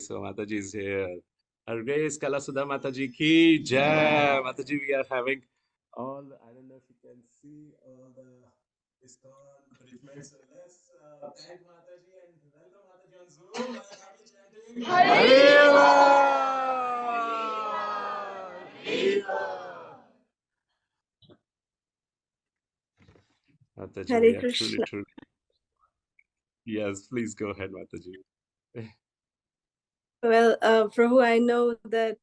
so Mataji is here. Her Grace Kalasudha Mataji ki jai. Mataji, we are having all, I don't know if you can see all the ISKCON bridgements. So let's thank Mataji and welcome Mataji on Zoom. And happy chanting. Mataji, Hare we are Krishna. truly. Yes, please go ahead, Mataji. Well, Prabhu, I know that,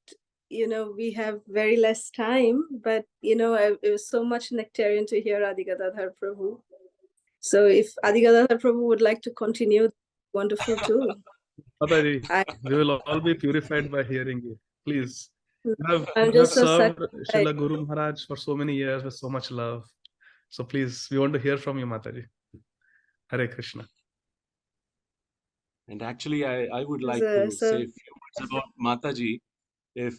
we have very less time, but, it was so much nectarian to hear Adigadadhar Prabhu. So if Adigadadhar Prabhu would like to continue, wonderful too. Mataji, we will all be purified by hearing you. Please. I'm You just have so served satisfied. Srila Guru Maharaj for so many years with so much love. So please, we want to hear from you, Mataji. Hare Krishna. And actually, I would like to say a few words about Mataji. If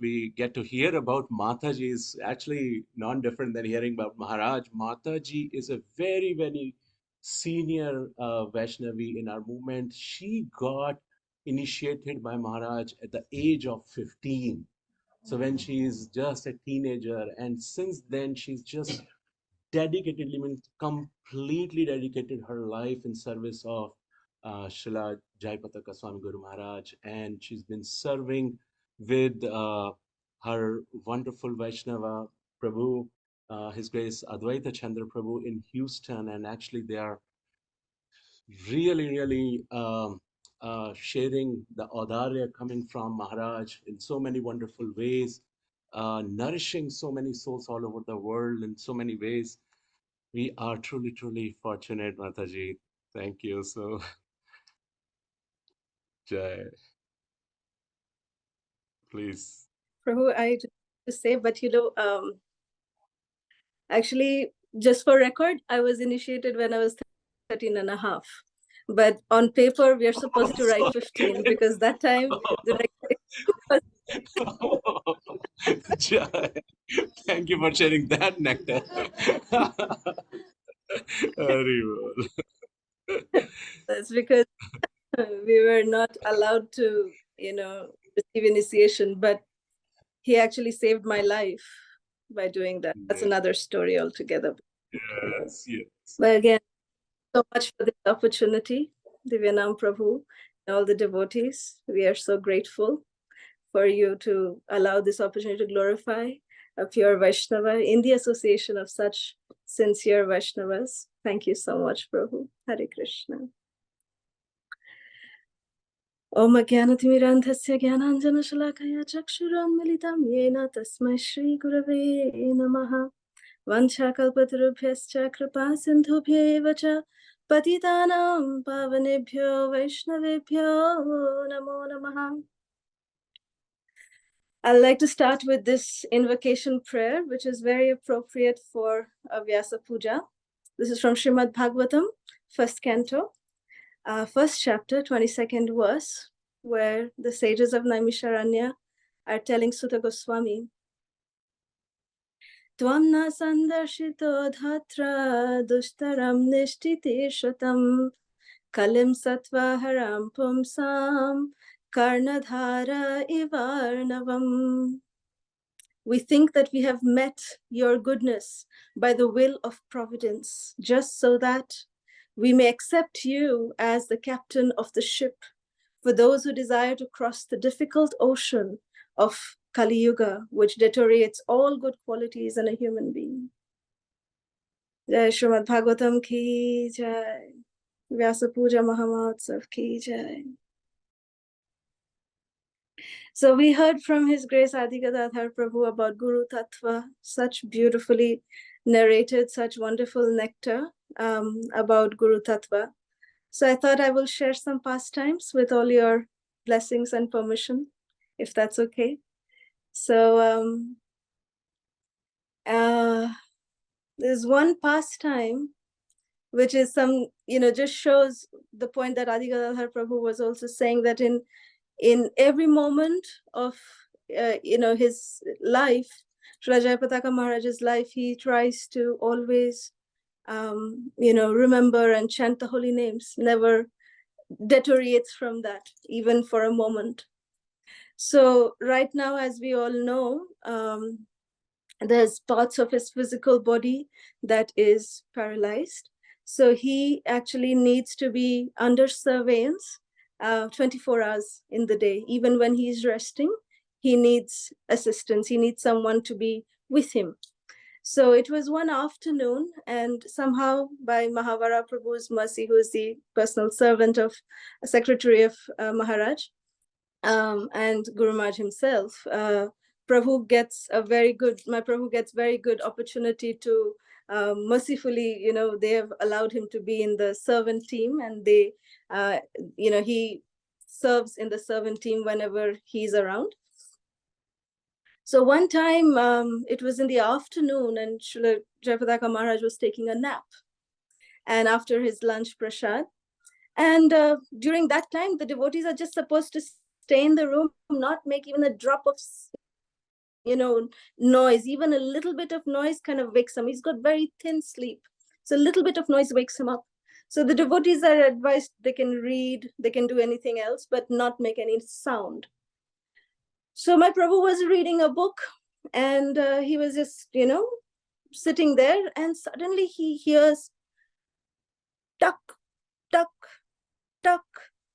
we get to hear about Mataji, is actually non-different than hearing about Maharaj. Mataji is a very, very senior Vaishnavi in our movement. She got initiated by Maharaj at the age of 15. So when she is just a teenager, and since then she's just dedicatedly, means completely dedicated her life in service of Srila Jayapataka Swami Maharaj, and she's been serving with her wonderful Vaishnava Prabhu, His Grace Advaita Chandra Prabhu in Houston, and actually they are really sharing the Audarya coming from Maharaj in so many wonderful ways, nourishing so many souls all over the world in so many ways. We are truly fortunate, Mataji. Thank you. So, Jai. Please. Prabhu, I just want to say, but actually, just for record, I was initiated when I was 13 and a half. But on paper, we are supposed to write 15 because that time the Jai. Thank you for sharing that nectar. Very well. That's because we were not allowed to, receive initiation, but he actually saved my life by doing that. That's another story altogether. Yes. But again, so much for this opportunity, Divyanam Prabhu, and all the devotees. We are so grateful for you to allow this opportunity to glorify a pure Vaishnava in the association of such sincere Vaishnavas. Thank you so much, Prabhu. Hare Krishna. Om Ajnanatimidandhasya Jnananjanashalakaya Chakshuranmilitam Yena Tasmai Shri Gurave Namaha Vanchakalpatarubhyascha Kripa Sindhubhyeva cha Patitanam Pavanebhyo Vaishnavebhyo Namo Namaha. I'd like to start with this invocation prayer, which is very appropriate for a Vyasa Puja. This is from Srimad Bhagavatam, first canto, first chapter, 22nd verse, where the sages of Naimisharanya are telling Sutta Goswami, Tvamna sandarshito dhatra dushtaram nishtiti shatam kalim sattva haram pumsam karnadhara ivarnavam. We think that we have met your goodness by the will of providence, just so that we may accept you as the captain of the ship for those who desire to cross the difficult ocean of Kali Yuga, which deteriorates all good qualities in a human being. Jai Srimad Bhagavatam ki jai. Vyasa Puja Mahamotsav ki jai. So we heard from His Grace Adigadadhar Prabhu about Guru Tattva, such beautifully narrated, such wonderful nectar about Guru Tattva. So I thought I will share some pastimes with all your blessings and permission, if that's okay. So there's one pastime which is just shows the point that Adigadadhar Prabhu was also saying, that in every moment of his life, Srila Jayapataka Maharaj's life, he tries to always remember and chant the holy names, never deteriorates from that, even for a moment. So right now, as we all know, there's parts of his physical body that is paralyzed. So he actually needs to be under surveillance 24 hours in the day. Even when he's resting, he needs assistance. He needs someone to be with him. So it was one afternoon, and somehow by Mahavara Prabhu's mercy, who is the personal servant of Secretary of Maharaj, and Guru Maharaj himself, Prabhu gets very good opportunity to mercifully, they have allowed him to be in the servant team, and they, he serves in the servant team whenever he's around. So one time, it was in the afternoon, and Srila Jayapataka Maharaj was taking a nap, and after his lunch prasad, and during that time, the devotees are just supposed to stay in the room, not make even a drop of, noise. Even a little bit of noise kind of wakes him. He's got very thin sleep. So a little bit of noise wakes him up. So the devotees are advised they can read, they can do anything else, but not make any sound. So my Prabhu was reading a book, and he was just, sitting there, and suddenly he hears tuck, tuck, tuck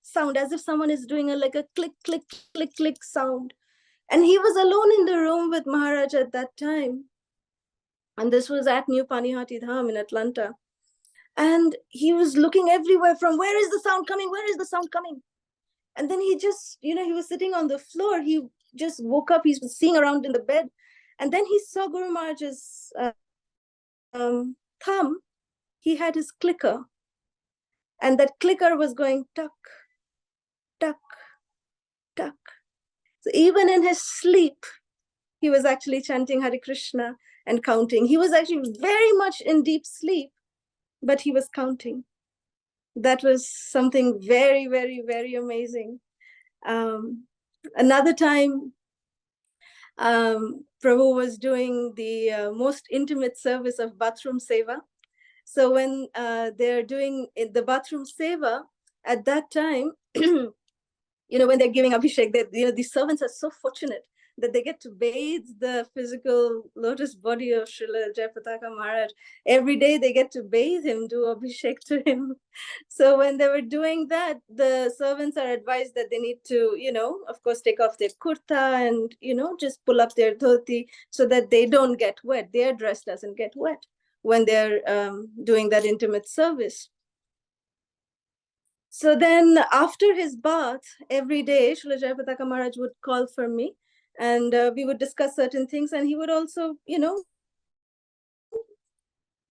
sound, as if someone is doing like a click, click, click, click sound. And he was alone in the room with Maharaj at that time. And this was at New Panihati Dham in Atlanta. And he was looking everywhere from, where is the sound coming? Where is the sound coming? And then he just, he was sitting on the floor. He just woke up. He was seeing around in the bed. And then he saw Guru Maharaj's thumb. He had his clicker. And that clicker was going tuck, tuck, tuck. So even in his sleep, he was actually chanting Hare Krishna and counting. He was actually very much in deep sleep, but he was counting. That was something very, very, very amazing. Another time, Prabhu was doing the most intimate service of bathroom seva. So when they're doing the bathroom seva, at that time, when they're giving Abhishek, these servants are so fortunate that they get to bathe the physical lotus body of Srila Jayapataka Maharaj. Every day they get to bathe him, do Abhishek to him. So when they were doing that, the servants are advised that they need to, of course, take off their kurta and, just pull up their dhoti so that they don't get wet. Their dress doesn't get wet when they're doing that intimate service. So then after his bath, every day, Srila Jayapataka Maharaj would call for me, and we would discuss certain things, and he would also,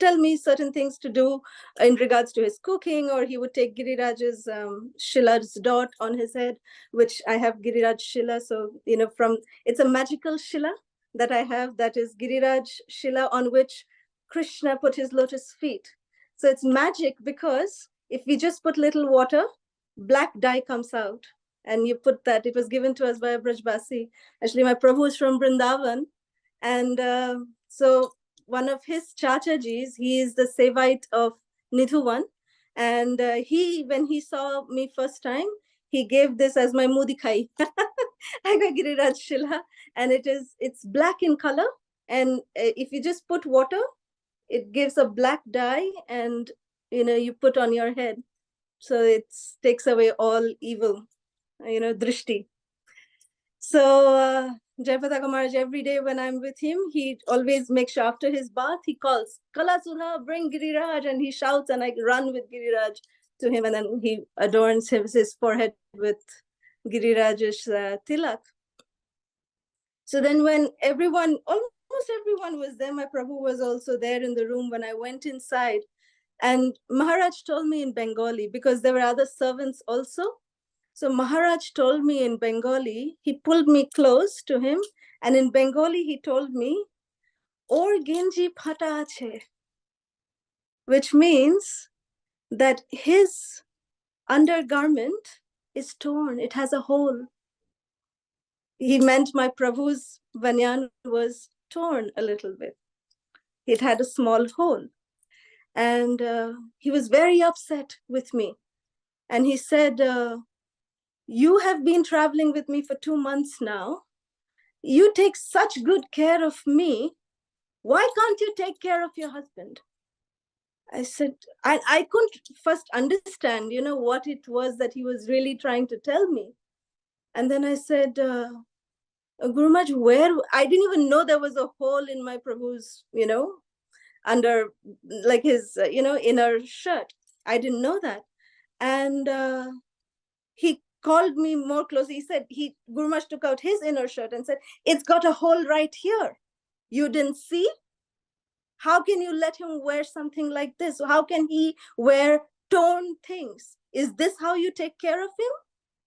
tell me certain things to do in regards to his cooking, or he would take Giriraj's Shila's dot on his head, which I have Giriraj Shila. So, it's a magical Shila that I have, that is Giriraj Shila, on which Krishna put his lotus feet. So it's magic because if we just put little water, black dye comes out, and you put that. It was given to us by a Brajbasi. Actually, my Prabhu is from Vrindavan, and so one of his Chachajis, he is the Sevite of Nidhuvan, and when he saw me first time, he gave this as my Mudikai. I got Giriraj Shila, and it's black in color, and if you just put water, it gives a black dye, and you put on your head, so it takes away all evil, drishti. So Jayapataka Maharaj, every day when I'm with him, he always makes sure after his bath, he calls, Kalasudha, bring Giriraj, and he shouts, and I run with Giriraj to him, and then he adorns his forehead with Giriraj's tilak. So then when almost everyone was there, my Prabhu was also there in the room when I went inside. And Maharaj told me in Bengali, because there were other servants also. So Maharaj told me in Bengali, he pulled me close to him, and in Bengali he told me, Or Genji Phata Ache, which means that his undergarment is torn. It has a hole. He meant my Prabhu's banyan was torn a little bit. It had a small hole. And he was very upset with me. And he said, you have been traveling with me for 2 months now. You take such good care of me. Why can't you take care of your husband? I said, I couldn't first understand, what it was that he was really trying to tell me. And then I said, Guru Maharaj, where? I didn't even know there was a hole in my Prabhu's, under like his, inner shirt. I didn't know that. And he called me more closely. He said, Guru Maharaj took out his inner shirt and said, it's got a hole right here. You didn't see? How can you let him wear something like this? How can he wear torn things? Is this how you take care of him?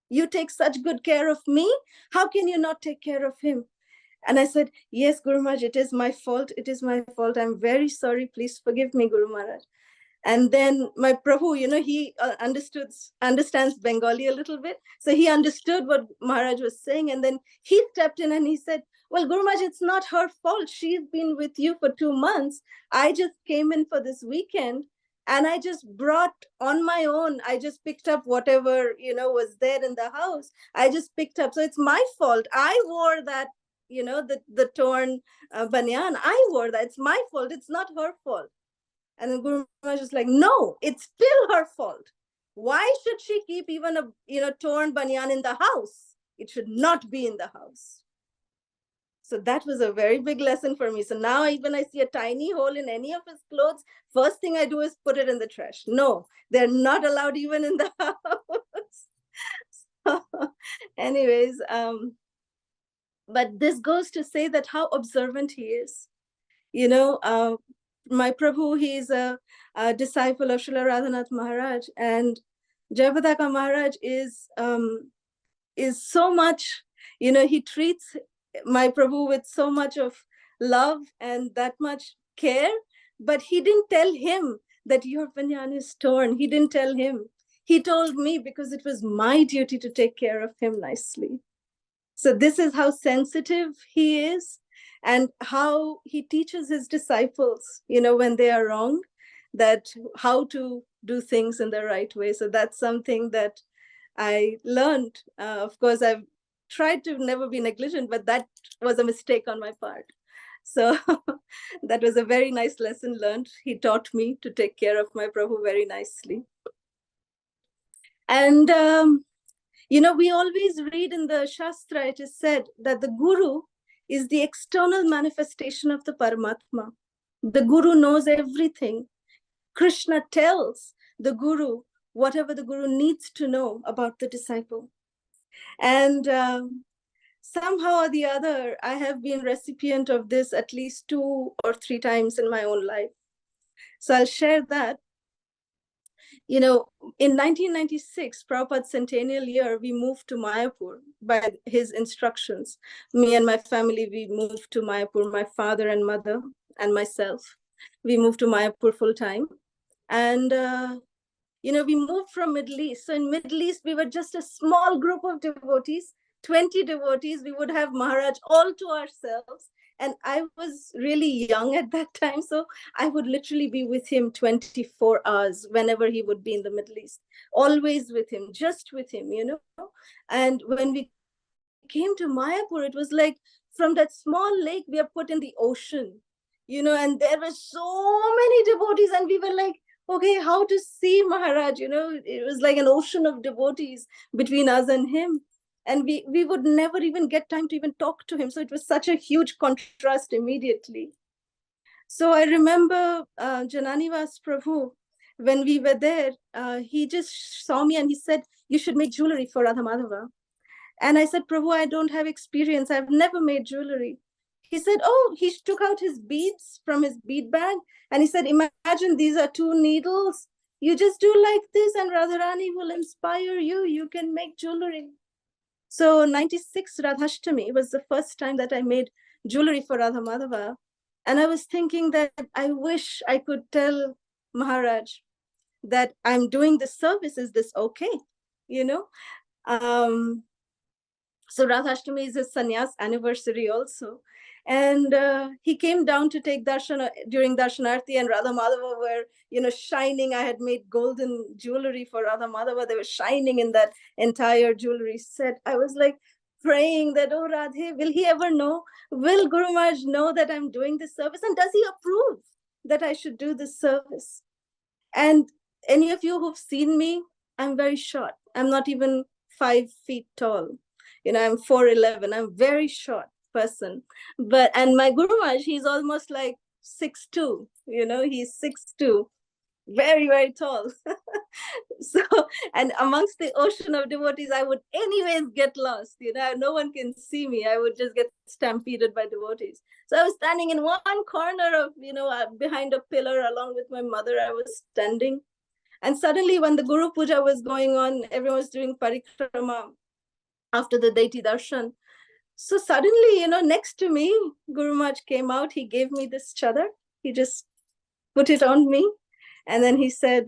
You take such good care of me. How can you not take care of him? And I said, yes, Guru Maharaj, it is my fault. It is my fault. I'm very sorry. Please forgive me, Guru Maharaj. And then my Prabhu, he understands Bengali a little bit. So he understood what Maharaj was saying. And then he stepped in and he said, well, Guru Maharaj, it's not her fault. She's been with you for 2 months. I just came in for this weekend and I just brought on my own. I just picked up whatever, was there in the house. I just picked up. So it's my fault. I wore that, the torn banyan. I wore that. It's my fault. It's not her fault. And then Guru Maharaj is like, no, it's still her fault. Why should she keep even a torn banyan in the house? It should not be in the house. So that was a very big lesson for me. So now even I see a tiny hole in any of his clothes, first thing I do is put it in the trash. No, they're not allowed even in the house. Anyways, but this goes to say that how observant he is. My Prabhu, he is a disciple of Srila Radhanath Maharaj, and Jayapataka Maharaj is so much, he treats my Prabhu with so much of love and that much care, but he didn't tell him that your banyan is torn. He didn't tell him. He told me because it was my duty to take care of him nicely. So this is how sensitive he is and how he teaches his disciples, when they are wrong, that how to do things in the right way. So that's something that I learned. Of course, I've tried to never be negligent, but that was a mistake on my part. So that was a very nice lesson learned. He taught me to take care of my Prabhu very nicely. And, we always read in the Shastra, it is said that the Guru is the external manifestation of the Paramatma. The Guru knows everything. Krishna tells the Guru whatever the Guru needs to know about the disciple. And somehow or the other, I have been recipient of this at least 2 or 3 times in my own life. So I'll share that. In 1996, Prabhupada's centennial year, we moved to Mayapur by his instructions. Me and my family, we moved to Mayapur, my father and mother and myself. We moved to Mayapur full time. And, we moved from Middle East. So in Middle East, we were just a small group of devotees, 20 devotees. We would have Maharaj all to ourselves. And I was really young at that time. So I would literally be with him 24 hours whenever he would be in the Middle East, always with him, just with him, And when we came to Mayapur, it was like from that small lake, we are put in the ocean, and there were so many devotees and we were like, okay, how to see Maharaj, it was like an ocean of devotees between us and him. And we would never even get time to even talk to him. So it was such a huge contrast immediately. So I remember Jananiwas Prabhu, when we were there, he just saw me and he said, you should make jewelry for Radha Madhava. And I said, Prabhu, I don't have experience. I've never made jewelry. He said, oh, he took out his beads from his bead bag. And he said, imagine these are 2 needles. You just do like this and Radharani will inspire you. You can make jewelry. So 96 Radhashtami was the first time that I made jewelry for Radha Madhava. And I was thinking that I wish I could tell Maharaj that I'm doing this service. Is this okay? So Radhashtami is his sannyas anniversary also. And he came down to take darshan during Darshanarti, and Radha Madhava were, shining. I had made golden jewelry for Radha Madhava. They were shining in that entire jewelry set. I was like praying that, oh Radhe, will he ever know? Will Guru Maharaj know that I'm doing this service? And does he approve that I should do this service? And any of you who've seen me, I'm very short. I'm not even 5 feet tall. I'm 4'11". I'm very short person. And my Guru Maharaj, he's almost like 6'2". He's 6'2", very, very tall. So, and amongst the ocean of devotees, I would anyways get lost. No one can see me. I would just get stampeded by devotees. So I was standing in one corner of, behind a pillar along with my mother. I was standing. And suddenly when the Guru Puja was going on, everyone was doing parikrama after the deity darshan. So suddenly, next to me, Guru Maharaj came out. He gave me this chadar. He just put it on me. And then he said,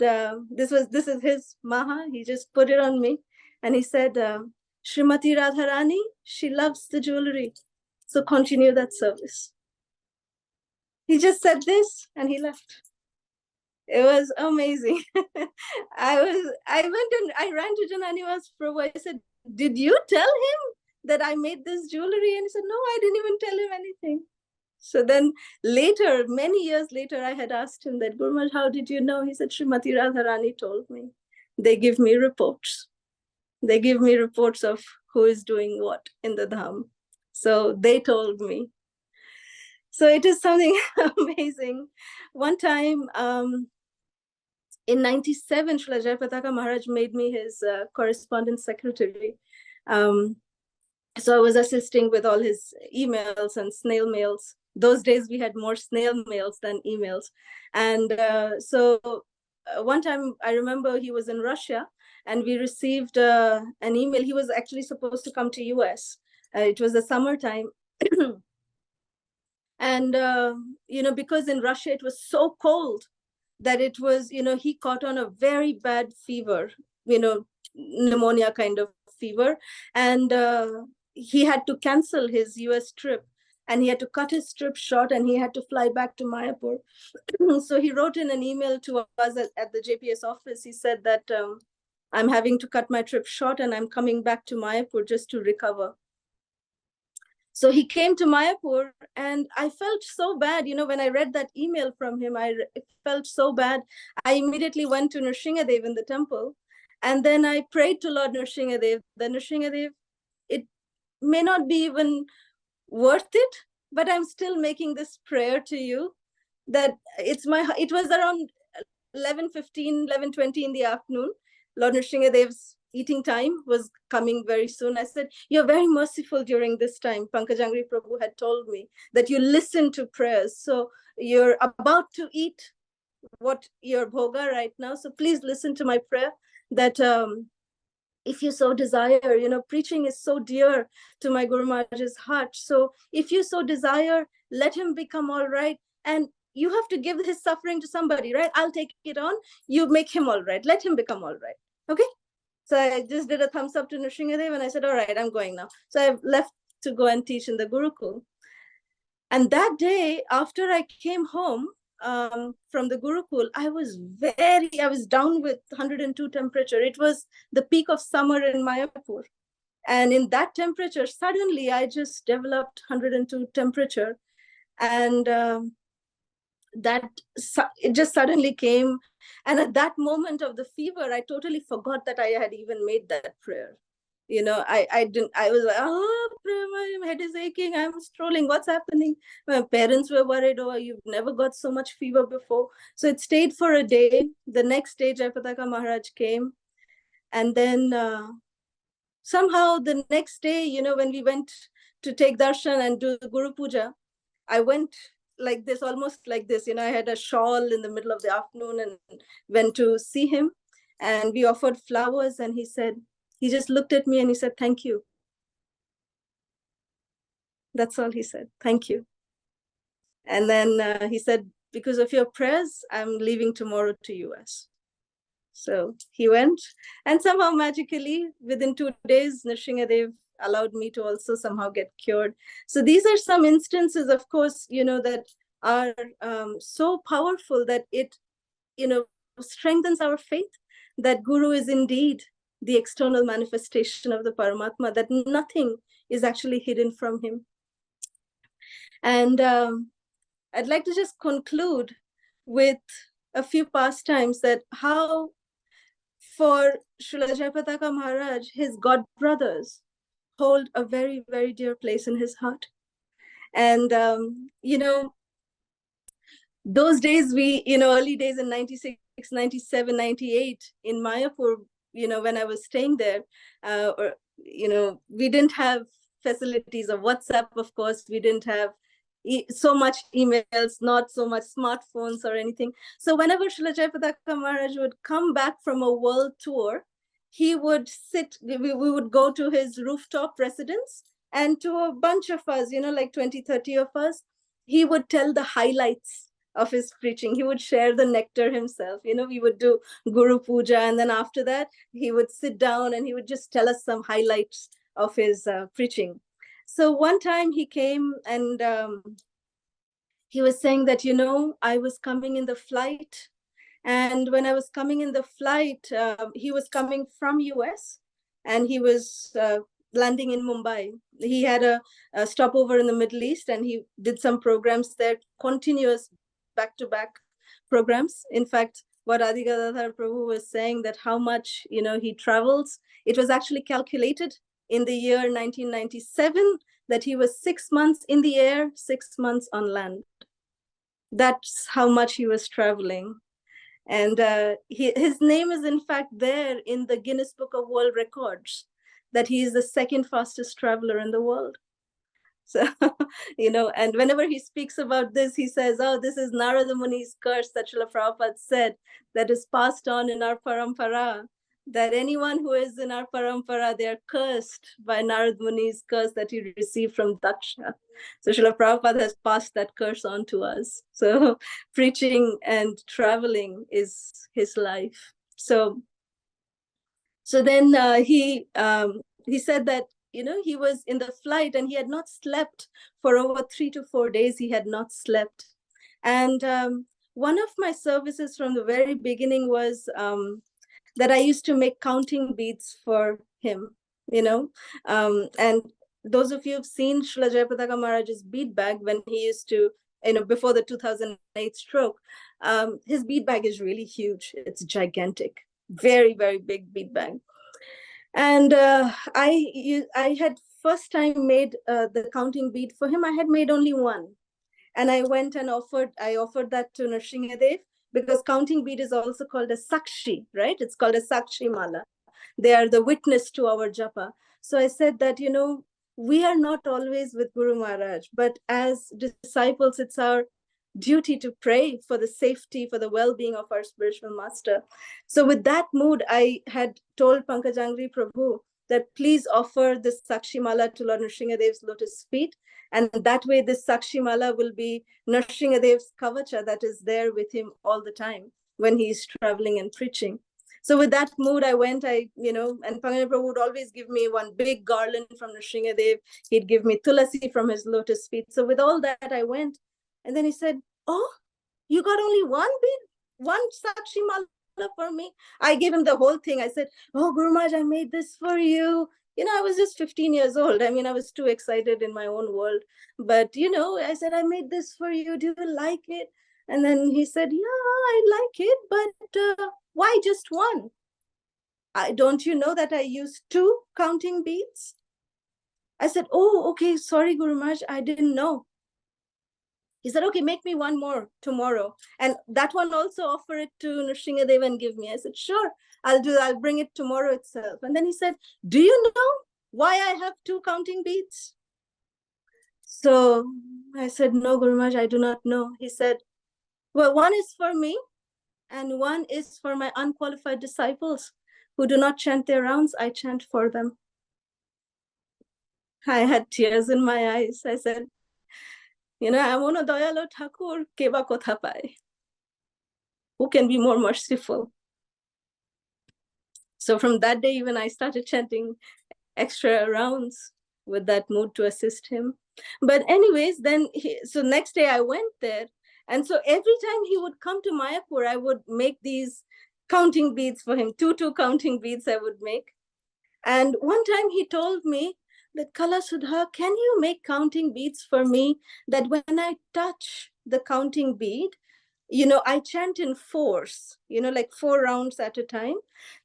this is his maha. He just put it on me. And he said, Srimati Radharani, she loves the jewelry. So continue that service. He just said this and he left. It was amazing. I went and I ran to Jananiwas Prabhu. I said, did you tell him that I made this jewelry? And he said, no, I didn't even tell him anything. So then later, many years later, I had asked him that, Guru Maharaj, how did you know? He said, Srimati Radharani told me. They give me reports. They give me reports of who is doing what in the dham. So they told me. So it is something amazing. One time, in 97, Srila Jayapataka Maharaj made me his correspondence secretary. So I was assisting with all his emails and snail mails. Those days we had more snail mails than emails. And so one time I remember he was in Russia and we received an email. He was actually supposed to come to US. It was the summertime. And, because in Russia it was so cold that it was, he caught on a very bad fever, pneumonia kind of fever. And he had to cancel his US trip and he had to cut his trip short and he had to fly back to Mayapur. So he wrote in an email to us at the JPS office. He said that I'm having to cut my trip short and I'm coming back to Mayapur just to recover. So he came to Mayapur and I felt so bad. When I read that email from him, I felt so bad. I immediately went to Nrsingadev in the temple. And then I prayed to Lord Nrsingadev. The Nrsingadev, it may not be even worth it, but I'm still making this prayer to you that it was around 11:15, 11:20 in the afternoon. Lord Nrsingadev's eating time was coming very soon. I said, you're very merciful during this time. Pankajangri Prabhu had told me that you listen to prayers. So you're about to eat what your bhoga right now. So please listen to my prayer that if you so desire, preaching is so dear to my Guru Maharaj's heart. So if you so desire, let him become all right. And you have to give his suffering to somebody, right? I'll take it on. You make him all right. Let him become all right. Okay? So I just did a thumbs up to Nrsingadev and I said, all right, I'm going now. So I left to go and teach in the Gurukul. And that day, after I came home from the Gurukul, I was down with 102 temperature. It was the peak of summer in Mayapur. And in that temperature, suddenly I just developed 102 temperature. And it just suddenly came. And at that moment of the fever, I totally forgot that I had even made that prayer. I was like, my head is aching, I'm strolling, what's happening? My parents were worried, you've never got so much fever before. So it stayed for a day. The next day, Jayapataka Maharaj came. And then somehow the next day, when we went to take darshan and do the Guru Puja, I went like this, almost like this. I had a shawl in the middle of the afternoon and went to see him. And we offered flowers and he just looked at me and he said, thank you. That's all he said, thank you. And then he said, because of your prayers, I'm leaving tomorrow to US. So he went and somehow magically within 2 days, Nrsingadev allowed me to also somehow get cured. So these are some instances, of course, that are so powerful that it, strengthens our faith that Guru is indeed the external manifestation of the Paramatma, that nothing is actually hidden from him. And I'd like to just conclude with a few pastimes that how for Srila Jayapataka Maharaj, his god brothers hold a very, very dear place in his heart. And, those days early days in 96, 97, 98 in Mayapur, when I was staying there, we didn't have facilities of WhatsApp, of course. We didn't have so much emails, not so much smartphones or anything. So whenever Srila Jayapataka Maharaj would come back from a world tour, he would we would go to his rooftop residence, and to a bunch of us, like 20, 30 of us, he would tell the highlights of his preaching. He would share the nectar himself. We would do Guru Puja, and then after that, he would sit down and he would just tell us some highlights of his preaching. So one time he came and he was saying that, I was coming in the flight. And when I was coming in the flight, he was coming from US and he was landing in Mumbai. He had a stopover in the Middle East and he did some programs there, continuous back-to-back programs. In fact, what Adigadadhar Prabhu was saying, that how much, he travels, it was actually calculated in the year 1997 that he was 6 months in the air, 6 months on land. That's how much he was traveling. And his name is in fact there in the Guinness Book of World Records, that he is the second fastest traveler in the world. So, and whenever he speaks about this, he says, oh, this is Narada Muni's curse that Srila Prabhupada said, that is passed on in our parampara, that anyone who is in our parampara, they are cursed by Narada Muni's curse that he received from Daksha. So Srila Prabhupada has passed that curse on to us. So preaching and traveling is his life. So then he said that, he was in the flight and he had not slept for over 3 to 4 days. He had not slept. And one of my services from the very beginning was that I used to make counting beads for him, and those of you who've seen Srila Jayapataka Maharaj's bead bag when he used to, before the 2008 stroke, his bead bag is really huge. It's gigantic, very, very big bead bag. And I had first time made the counting bead for him. I had made only one. And I went and offered that to Nrsingadev, because counting bead is also called a sakshi, right? It's called a sakshi mala. They are the witness to our japa. So I said that, we are not always with Guru Maharaj, but as disciples, it's our duty to pray for the safety, for the well-being of our spiritual master. So with that mood, I had told Pankajangri Prabhu that please offer this Sakshi Mala to Lord Nrsingadev's lotus feet. And that way this Sakshi Mala will be Nrsingadev's kavacha that is there with him all the time when he's traveling and preaching. So with that mood, I went, and Pankajangri Prabhu would always give me one big garland from Nrsingadev. He'd give me tulasi from his lotus feet. So with all that, I went. And then he said, oh, you got only one bead, one Sakshi Mala for me? I gave him the whole thing. I said, oh, Guru Maharaj, I made this for you. I was just 15 years old. I was too excited in my own world. But, I said, I made this for you. Do you like it? And then he said, yeah, I like it. But why just one? Don't you know that I use 2 counting beads? I said, oh, okay. Sorry, Guru Maharaj, I didn't know. He said, okay, make me one more tomorrow. And that one also, offer it to Nrsingadev and give me. I said, sure, I'll bring it tomorrow itself. And then he said, do you know why I have 2 counting beads? So I said, no, Guru Maharaj, I do not know. He said, well, one is for me and one is for my unqualified disciples who do not chant their rounds. I chant for them. I had tears in my eyes. I said, এমনও দয়ালো ঠাকুর কেবা কোথা পায়? Who can be more merciful? So from that day, even I started chanting extra rounds with that mood to assist him. But anyways, then so next day I went there, and so every time he would come to Mayapur, I would make these counting beads for him, two counting beads I would make. And one time he told me that, Kalasudha, can you make counting beads for me, that when I touch the counting bead, I chant in fours, like 4 rounds at a time.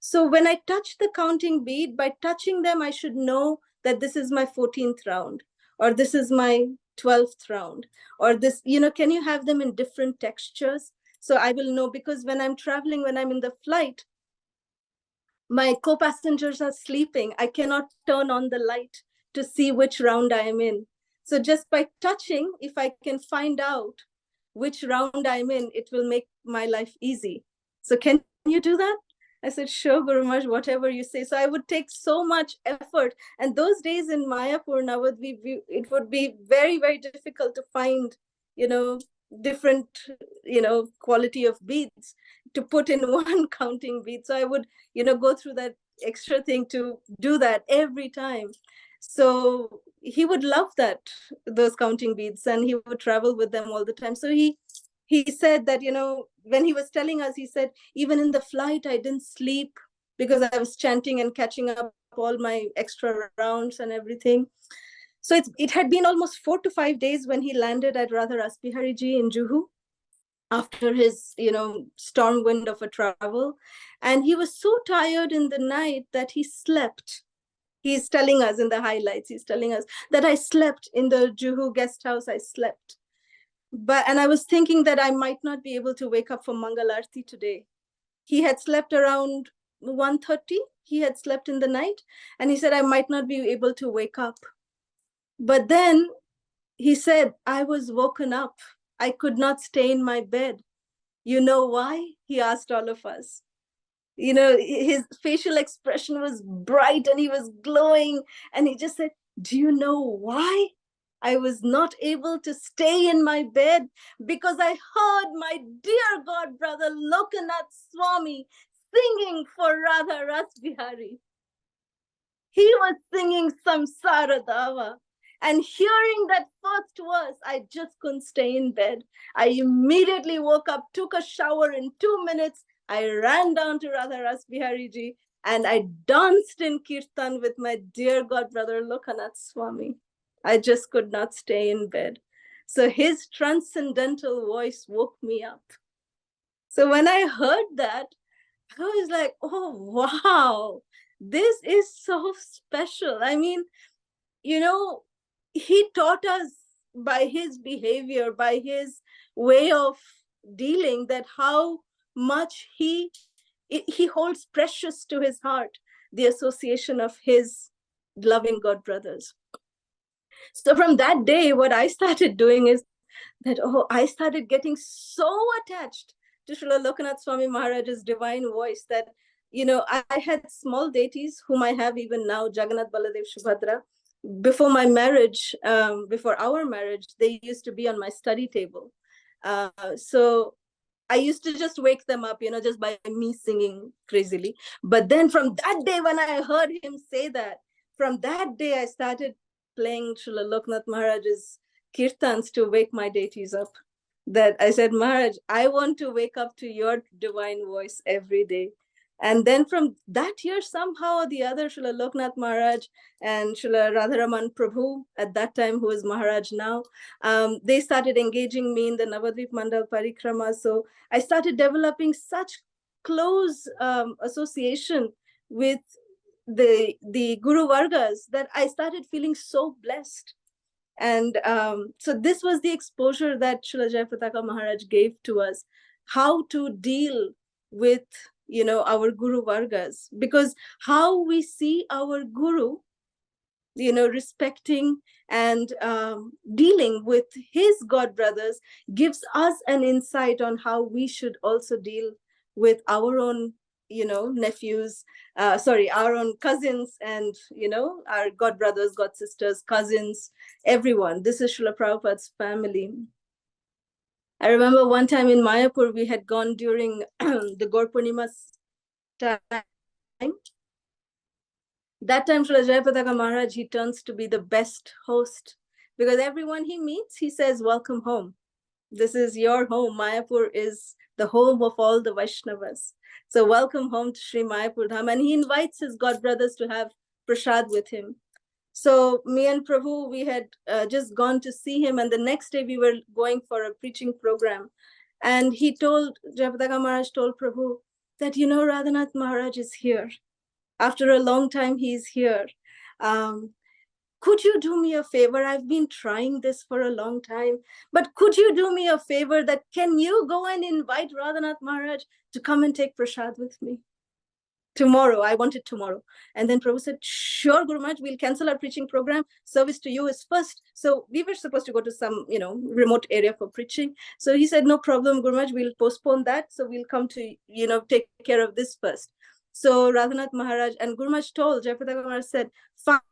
So when I touch the counting bead, by touching them, I should know that this is my 14th round, or this is my 12th round, or this, can you have them in different textures? So I will know, because when I'm traveling, when I'm in the flight, my co-passengers are sleeping. I cannot turn on the light to see which round I am in. So just by touching, if I can find out which round I'm in, it will make my life easy. So can you do that? I said, sure, Guru Maharaj, whatever you say. So I would take so much effort. And those days in Mayapur, Navadvip, it would be very, very difficult to find, different, quality of beads to put in one counting bead. So I would, go through that extra thing to do that every time. So he would love those counting beads, and he would travel with them all the time. So he said that, when he was telling us, he said, even in the flight, I didn't sleep because I was chanting and catching up all my extra rounds and everything. So it had been almost 4 to 5 days when he landed at Radhanath Bihariji in Juhu after his, storm wind of a travel. And he was so tired in the night that he slept. He's telling us in the highlights, he's telling us that I slept in the Juhu guest house, I slept. And I was thinking that I might not be able to wake up for Mangal Arti today. He had slept around 1:30. He had slept in the night, and he said, I might not be able to wake up. But then he said, I was woken up. I could not stay in my bed. You know why? He asked all of us. His facial expression was bright and he was glowing. And he just said, do you know why I was not able to stay in my bed? Because I heard my dear God brother Lokanath Swami singing for Radha Ras Bihari. He was singing Samsara Dava. And hearing that first verse, I just couldn't stay in bed. I immediately woke up, took a shower in 2 minutes. I ran down to Radha Ras Bihari Ji, and I danced in Kirtan with my dear God brother Lokanath Swami. I just could not stay in bed. So his transcendental voice woke me up. So when I heard that, I was like, oh, wow, this is so special. I mean, he taught us by his behavior, by his way of dealing, that how much he holds precious to his heart the association of his loving God brothers. So from that day, what I started doing is that, I started getting so attached to Srila Lokanath Swami Maharaj's divine voice that, I had small deities whom I have even now, Jagannath, Baladev, Subhadra. Before my marriage, before our marriage, they used to be on my study table. So I used to just wake them up, just by me singing crazily. But then from that day, when I heard him say that, from that day, I started playing Srila Lokanath Maharaj's kirtans to wake my deities up. That I said, Maharaj, I want to wake up to your divine voice every day. And then from that year, somehow or the other, Srila Lokanath Maharaj and Srila Radharaman Prabhu, at that time, who is Maharaj now, they started engaging me in the Navadvip Mandal Parikrama. So I started developing such close association with the Guru Vargas that I started feeling so blessed. And so this was the exposure that Srila Jayapataka Maharaj gave to us, how to deal with, our Guru Vargas, because how we see our Guru, respecting and dealing with his God brothers gives us an insight on how we should also deal with our own, nephews, our own cousins, and, our God brothers, God sisters, cousins, everyone. This is Srila Prabhupada's family. I remember one time in Mayapur, we had gone during the Gaur Purnima time. That time, Srila Jayapataka Maharaj, he turns to be the best host, because everyone he meets, he says, welcome home. This is your home. Mayapur is the home of all the Vaishnavas. So welcome home to Sri Mayapur Dham. And he invites his godbrothers to have prasad with him. So me and Prabhu, we had just gone to see him. And the next day we were going for a preaching program. And Jayapataka Maharaj told Prabhu that, Radhanath Maharaj is here. After a long time, he's here. Could you do me a favor? I've been trying this for a long time, but could you do me a favor that can you go and invite Radhanath Maharaj to come and take prasad with me? Tomorrow, I want it tomorrow. And then Prabhu said, sure, Guru Maharaj, we'll cancel our preaching program. Service to you is first. So we were supposed to go to some, remote area for preaching. So he said, no problem, Guru Maharaj, we'll postpone that. So we'll come to, take care of this first. So Radhanath Maharaj and Guru Maharaj told, Jayapataka Maharaj said,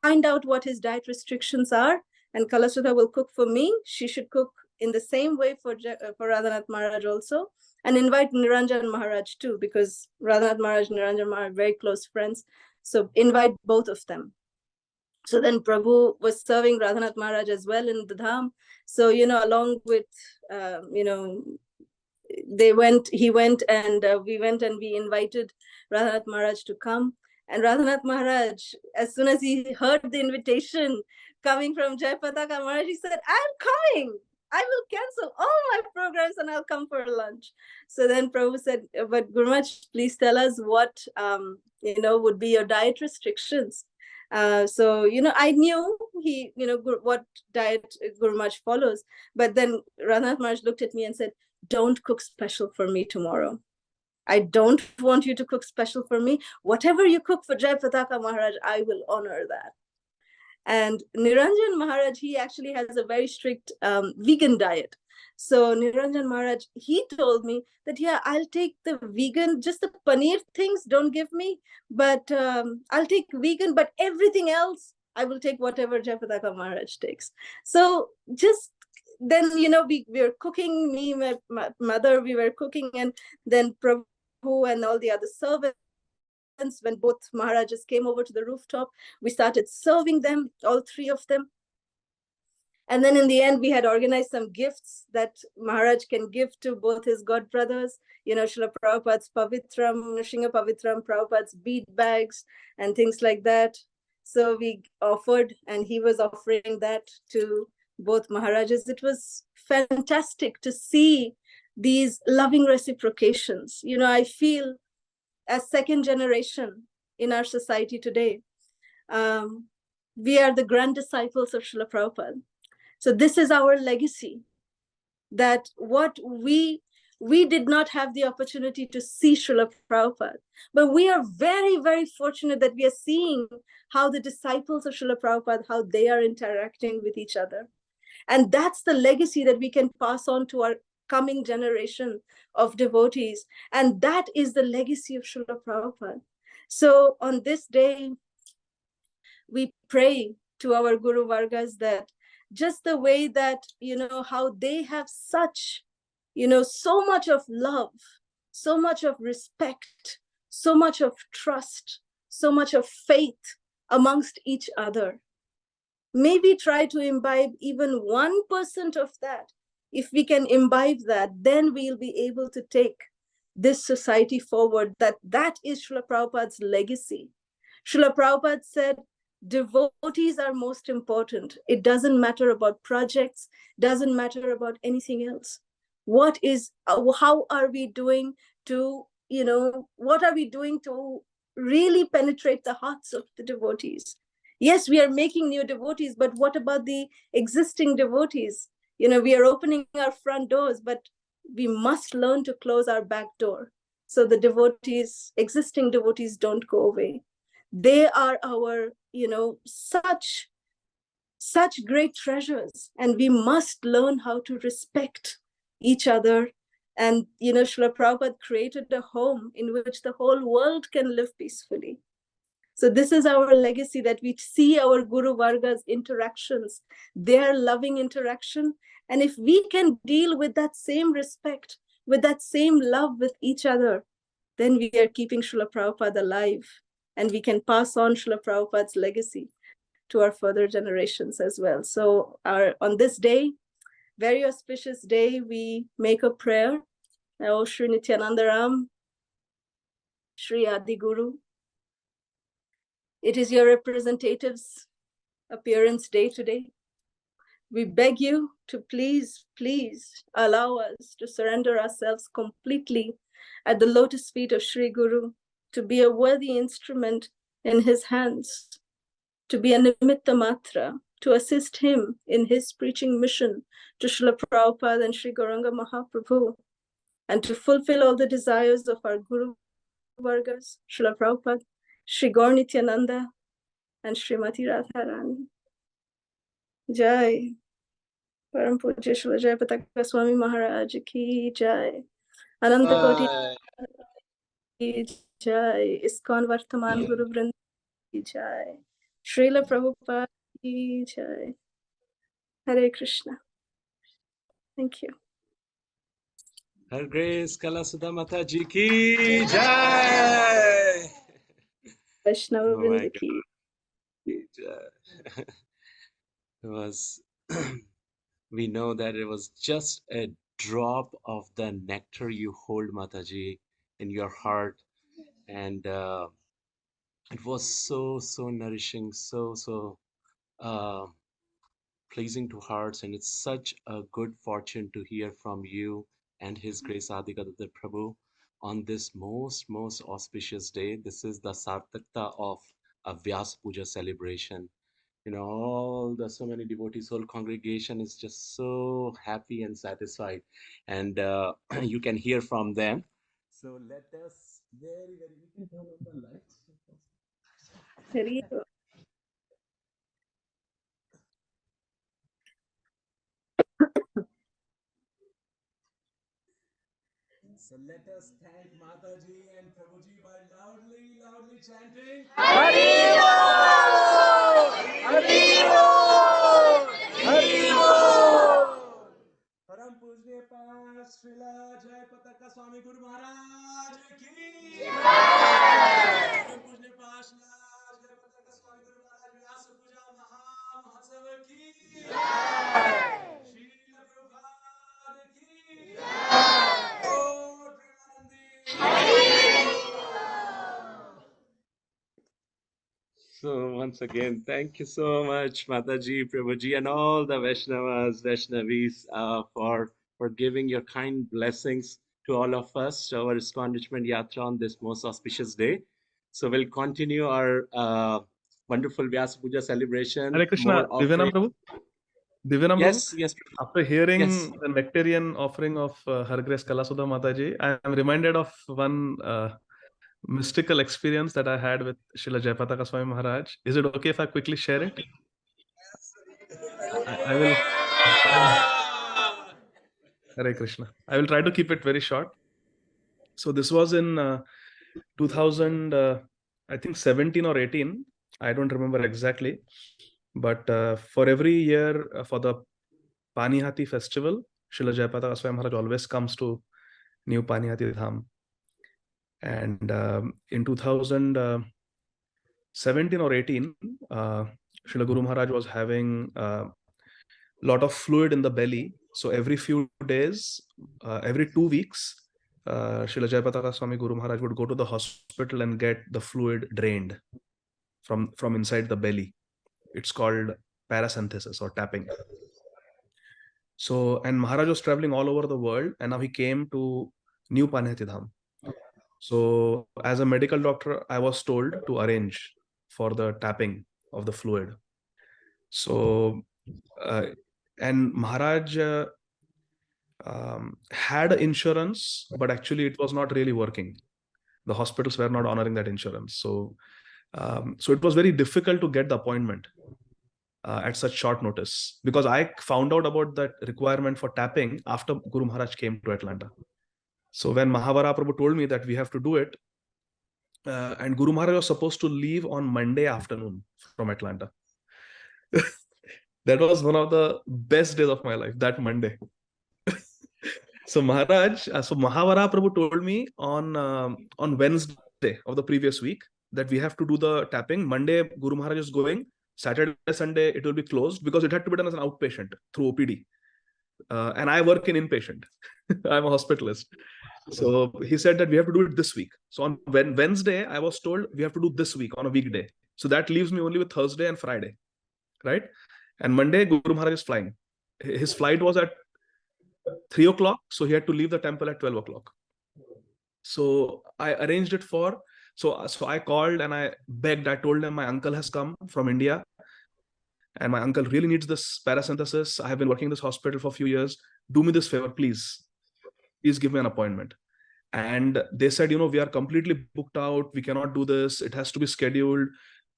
find out what his diet restrictions are, and Kalasudha will cook for me. She should cook in the same way for Radhanath Maharaj also, and invite Niranjan Maharaj too, because Radhanath Maharaj and Niranjan Maharaj are very close friends. So invite both of them. So then Prabhu was serving Radhanath Maharaj as well in the Dham. So, along with, he went and we went and we invited Radhanath Maharaj to come. And Radhanath Maharaj, as soon as he heard the invitation coming from Jayapataka Maharaj, he said, I'm coming. I will cancel all my programs and I'll come for lunch. So then Prabhu said, but Guru Maharaj, please tell us what, would be your diet restrictions. So, I knew what diet Guru Maharaj follows. But then Radhanath Maharaj looked at me and said, don't cook special for me tomorrow. I don't want you to cook special for me. Whatever you cook for Jayapataka Maharaj, I will honor that. And Niranjan Maharaj, he actually has a very strict vegan diet. So Niranjan Maharaj, he told me that, yeah, I'll take the vegan, just the paneer things, don't give me, but I'll take vegan, but everything else, I will take whatever Jayapataka Maharaj takes. So just then, we were cooking, me, my mother, we were cooking, and then Prabhu and all the other servants, when both Maharajas came over to the rooftop, we started serving them, all three of them. And then in the end, we had organized some gifts that Maharaj can give to both his godbrothers, Srila Prabhupada's Pavitram, Nrsimha Pavitram, Prabhupada's bead bags, and things like that. So we offered, and he was offering that to both Maharajas. It was fantastic to see these loving reciprocations. I feel as second generation in our society today, we are the grand disciples of Srila Prabhupada. So this is our legacy, that what we did not have the opportunity to see Srila Prabhupada, but we are very, very fortunate that we are seeing how the disciples of Srila Prabhupada, how they are interacting with each other. And that's the legacy that we can pass on to our coming generation of devotees. And that is the legacy of Srila Prabhupada. So on this day, we pray to our Guru Vargas that just the way that, how they have such, so much of love, so much of respect, so much of trust, so much of faith amongst each other. Maybe try to imbibe even 1% of that. If we can imbibe that, then we'll be able to take this society forward. That is Srila Prabhupada's legacy. Srila Prabhupada said, devotees are most important. It doesn't matter about projects, doesn't matter about anything else. How are we doing to, what are we doing to really penetrate the hearts of the devotees? Yes, we are making new devotees, but what about the existing devotees? We are opening our front doors, but we must learn to close our back door. So the existing devotees don't go away. They are our, such great treasures, and we must learn how to respect each other. And, Srila Prabhupada created a home in which the whole world can live peacefully. So this is our legacy, that we see our Guru Varga's interactions, their loving interaction. And if we can deal with that same respect, with that same love with each other, then we are keeping Srila Prabhupada alive. and we can pass on Srila Prabhupada's legacy to our further generations as well. So on this day, very auspicious day, we make a prayer. Oh, Sri Nityanandaram, Sri Adi Guru, it is your representative's appearance day today. We beg you to please allow us to surrender ourselves completely at the lotus feet of Sri Guru, to be a worthy instrument in his hands, to be a nimitta matra, to assist him in his preaching mission to Srila Prabhupada and Sri Gauranga Mahaprabhu, and to fulfill all the desires of our Guru Vargas, Srila Prabhupada, Sri Gaur Nityananda, and Srimati Radharani. Jai. Param Pujya Srila Jayapataka Swami Maharaj ki Jai. Ananta Koti ki Jai. Iskon Vartaman Guru Vrind ki Jai. Srila Prabhupada ki Jai. Hare Krishna. Thank you. Her Grace Kalasudha Mataji ki Jai. Vaishnava Oh my Vrinda ki Jai. It was, we know that it was just a drop of the nectar you hold, Mataji, in your heart. And it was so nourishing, so pleasing to hearts. And it's such a good fortune to hear from you and His Grace Adigadadar Prabhu on this most auspicious day. This is the Sartakta of a Vyas Puja celebration. You know, all the so many devotees, whole congregation is just so happy and satisfied, and you can hear from them. So let us very we can turn on the lights. Hari. So let us thank Mataji and Prabhuji by loudly chanting Hari Bol! Hari Bol! Hari Bol! Param Pujya Srila Jayapataka Swami Guru Maharaj ki Jai! Param Pujya Srila Jayapataka Swami Guru Maharaj Vyasa Puja Maha Mahotsav ki Jai! Srila Prabhupada ki Jai! Lord Premanandi! So once again, thank you so much, Mataji, Prabhuji, and all the Vaishnavas, Vaishnavis, for giving your kind blessings to all of us, to our Astonishment Yatra on this most auspicious day. So we'll continue our wonderful Vyasa Puja celebration. Hare Krishna, Divyanam Prabhu. Divyanam Yes, Prabhu. yes. After hearing Yes. the nectarian offering of Her Grace Kalasudha Mataji, I am reminded of one mystical experience that I had with Srila Jayapataka Swami Maharaj. Is it okay if I quickly share it? I will. Hare Krishna. I will try to keep it very short. So this was in 2000, I think 17 or 18. I don't remember exactly. But for every year for the Panihati festival, Srila Jayapataka Swami Maharaj always comes to New Panihati Dham. And in 2017 or 18, Srila Guru Maharaj was having a lot of fluid in the belly. So every few days, every 2 weeks, Srila Jayapataka Swami Guru Maharaj would go to the hospital and get the fluid drained from inside the belly. It's called paracentesis or tapping. So, and Maharaj was traveling all over the world, and now he came to New Panihati Dham. So, as a medical doctor, I was told to arrange for the tapping of the fluid. So, and Maharaj had insurance, but actually it was not really working. The hospitals were not honoring that insurance. So, so it was very difficult to get the appointment at such short notice, because I found out about that requirement for tapping after Guru Maharaj came to Atlanta. So when Mahavara Prabhu told me that we have to do it, and Guru Maharaj was supposed to leave on Monday afternoon from Atlanta. That was one of the best days of my life, that Monday. So Maharaj, so Mahavara Prabhu told me on Wednesday of the previous week that we have to do the tapping. Monday, Guru Maharaj is going. Saturday, Sunday, it will be closed because it had to be done as an outpatient through OPD. And I work in inpatient. I'm a hospitalist. So he said that we have to do it this week. So on Wednesday, I was told we have to do this week on a weekday. So that leaves me only with Thursday and Friday, right? And Monday, Guru Maharaj is flying. His flight was at 3 o'clock. So he had to leave the temple at 12 o'clock. So I arranged it for, so I called and I begged. I told him my uncle has come from India and my uncle really needs this paracentesis. I have been working in this hospital for a few years. Do me this favor, please. Please give me an appointment. And they said, we are completely booked out. We cannot do this. It has to be scheduled.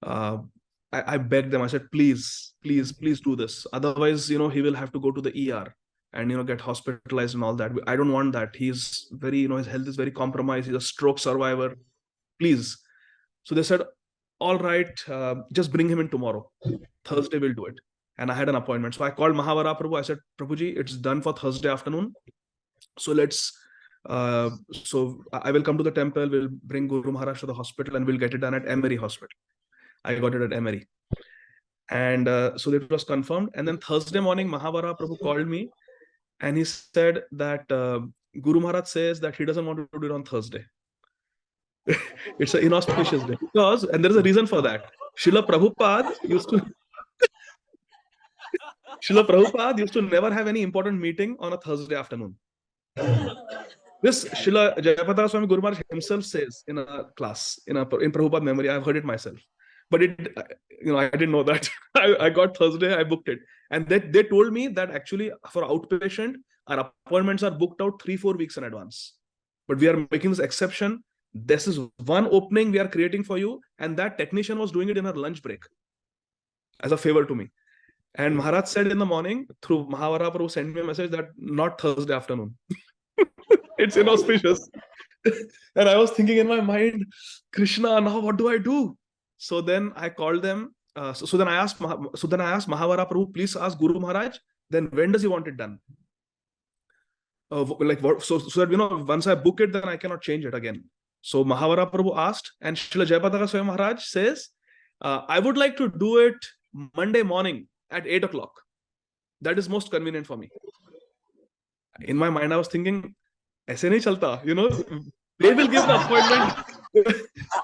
I begged them. I said, please do this. Otherwise, he will have to go to the ER and, get hospitalized and all that. I don't want that. He's very, his health is very compromised. He's a stroke survivor. Please. So they said, all right, just bring him in tomorrow. Thursday we'll do it. And I had an appointment. So I called Mahavara Prabhu. I said, Prabhuji, it's done for Thursday afternoon. So so I will come to the temple, we'll bring Guru Maharaj to the hospital and we'll get it done at Emory Hospital. I got it at Emory. And so it was confirmed. And then Thursday morning, Mahavara Prabhu called me and he said that Guru Maharaj says that he doesn't want to do it on Thursday. It's an inauspicious day. And there is a reason for that. Srila Prabhupada used to never have any important meeting on a Thursday afternoon. This Srila Jayapataka Swami Guru Maharaj himself says in a class, in Prabhupada memory. I've heard it myself. But I didn't know that. I got Thursday, I booked it. And they told me that actually for outpatient, our appointments are booked out 3-4 weeks in advance. But we are making this exception. This is one opening we are creating for you. And that technician was doing it in her lunch break as a favor to me. And Maharaj said in the morning, through Mahavara Prabhu sent me a message that not Thursday afternoon. It's inauspicious. And I was thinking in my mind, Krishna, now what do I do? So then I called them. So then I asked Mahavara Prabhu, please ask Guru Maharaj, then when does he want it done? So that, once I book it, then I cannot change it again. So Mahavara Prabhu asked, and Srila Jayapataka Swami Maharaj says, I would like to do it Monday morning at 8 o'clock. That is most convenient for me. In my mind, I was thinking, aise nahi chalta, they will give the appointment.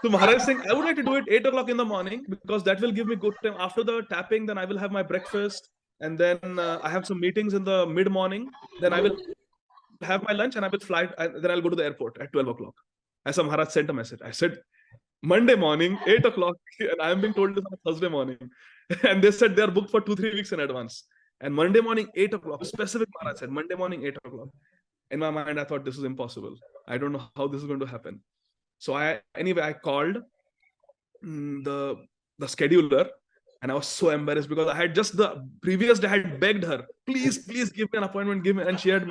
So Maharaj is saying, I would like to do it 8 o'clock in the morning because that will give me good time. After the tapping, then I will have my breakfast. And then I have some meetings in the mid-morning. Then I will have my lunch and I will fly. Then I'll go to the airport at 12 o'clock. As Maharaj sent a message. I said, Monday morning, 8 o'clock. And I am being told this on Thursday morning. And they said they are booked for 2-3 weeks in advance. And Monday morning, 8 o'clock. Specific Maharaj said, Monday morning, 8 o'clock. In my mind, I thought this is impossible. I don't know how this is going to happen. So I called the scheduler and I was so embarrassed because I had just the previous day I had begged her, please give me an appointment, and she had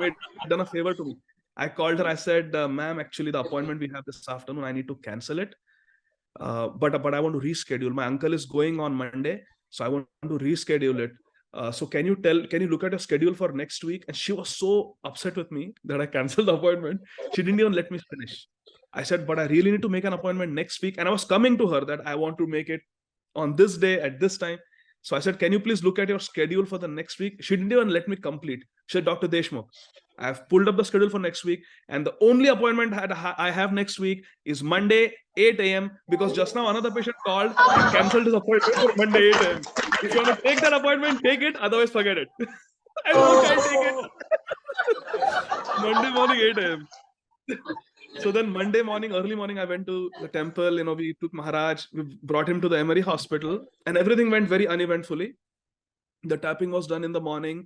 done a favor to me. I called her, I said, ma'am, actually the appointment we have this afternoon, I need to cancel it. But I want to reschedule. My uncle is going on Monday, so I want to reschedule it. So can you look at your schedule for next week? And she was so upset with me that I canceled the appointment. She didn't even let me finish. I said, but I really need to make an appointment next week. And I was coming to her that I want to make it on this day at this time. So I said, can you please look at your schedule for the next week? She didn't even let me complete. She said, Dr. Deshmukh, I've pulled up the schedule for next week. And the only appointment I have next week is Monday, 8 a.m. Because just now another patient called and canceled his appointment for Monday, 8 a.m. If you want to take that appointment, take it. Otherwise, forget it. I can't take it. Monday morning, 8 a.m. So then Monday morning, early morning, I went to the temple. We took Maharaj, we brought him to the Emory Hospital, and everything went very uneventfully. The tapping was done in the morning.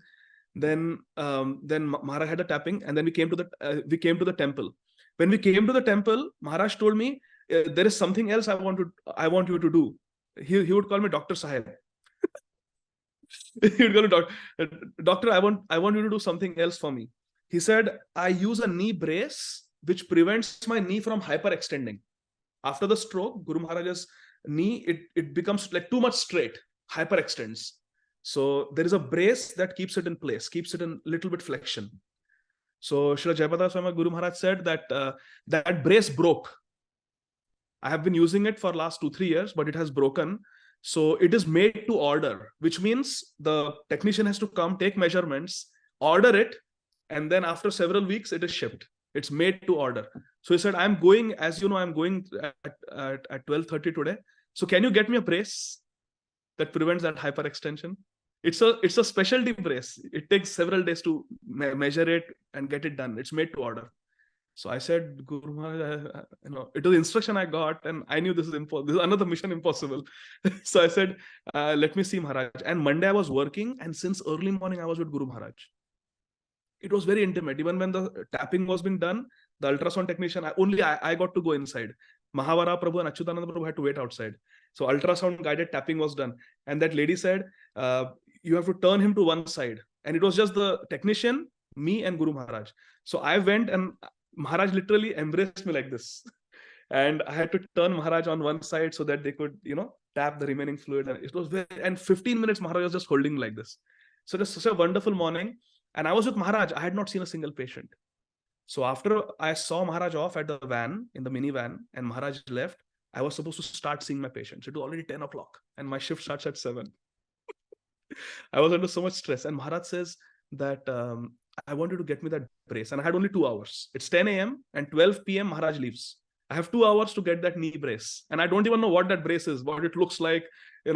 Then Maharaj had a tapping, and then we came to the temple. When we came to the temple, Maharaj told me, there is something else I want you to do. He would call me Dr. Sahib. He would call me Doctor, I want you to do something else for me. He said, I use a knee brace which prevents my knee from hyperextending. After the stroke, Guru Maharaj's knee, it becomes like too much straight, hyperextends. So there is a brace that keeps it in place, keeps it in little bit flexion. So Srila Jayapataka Swami Guru Maharaj said that that brace broke. I have been using it for last 2-3 years, but it has broken. So it is made to order, which means the technician has to come, take measurements, order it, and then after several weeks, it is shipped. It's made to order. So he said, I'm going, as you know, I'm going at 12:30 today. So can you get me a brace that prevents that hyperextension? It's a specialty brace. It takes several days to measure it and get it done. It's made to order. So I said, Guru Maharaj, it was instruction I got, and I knew this is impossible. This is another mission impossible. So I said, let me see Maharaj. And Monday I was working, and since early morning I was with Guru Maharaj. It was very intimate. Even when the tapping was being done, the ultrasound technician, I got to go inside. Mahavara Prabhu and Achyutananda Prabhu had to wait outside. So ultrasound guided tapping was done. And that lady said, you have to turn him to one side. And it was just the technician, me and Guru Maharaj. So I went, and Maharaj literally embraced me like this. And I had to turn Maharaj on one side so that they could, tap the remaining fluid. And it was and 15 minutes Maharaj was just holding like this. So it was such a wonderful morning. And I was with Maharaj. I had not seen a single patient. So after I saw Maharaj off at the van, in the minivan, and Maharaj left, I was supposed to start seeing my patients. It was already 10 o'clock and my shift starts at 7. I was under so much stress. And Maharaj says that I wanted to get me that brace. And I had only 2 hours. It's 10 a.m. and 12 p.m. Maharaj leaves. I have 2 hours to get that knee brace. And I don't even know what that brace is, what it looks like,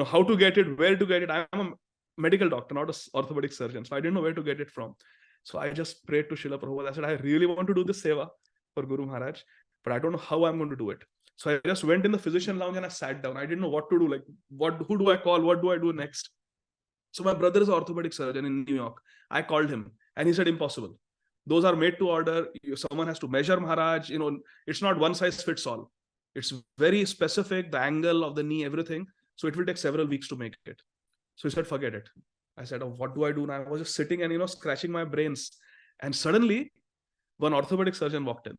how to get it, where to get it. I'm a medical doctor, not an orthopedic surgeon. So I didn't know where to get it from. So I just prayed to Srila Prabhupada. I said, I really want to do this seva for Guru Maharaj, but I don't know how I'm going to do it. So I just went in the physician lounge and I sat down. I didn't know what to do. Like, who do I call? What do I do next? So my brother is an orthopedic surgeon in New York. I called him and he said, impossible. Those are made to order. Someone has to measure Maharaj. It's not one size fits all. It's very specific, the angle of the knee, everything. So it will take several weeks to make it. So he said, forget it. I said, what do I do now? I was just sitting and, scratching my brains. And suddenly, one orthopedic surgeon walked in.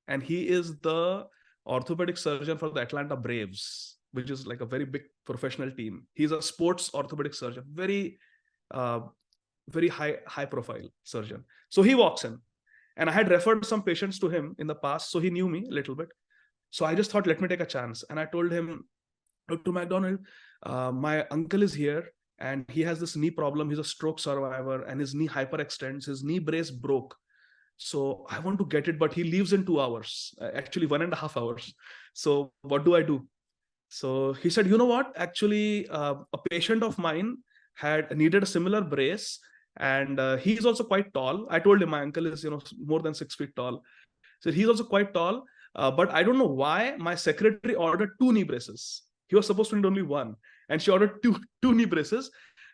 And he is the orthopedic surgeon for the Atlanta Braves, which is like a very big professional team. He's a sports orthopedic surgeon, very high profile surgeon. So he walks in. And I had referred some patients to him in the past, so he knew me a little bit. So I just thought, let me take a chance. And I told him, Dr. McDonald, my uncle is here. And he has this knee problem. He's a stroke survivor and his knee hyperextends. His knee brace broke. So I want to get it, but he leaves in 2 hours, actually 1.5 hours. So what do I do? So he said, you know what? Actually, a patient of mine had needed a similar brace. And he's also quite tall. I told him my uncle is, more than 6 feet tall. So he's also quite tall. But I don't know why my secretary ordered 2 knee braces. He was supposed to need only 1. And she ordered two knee braces.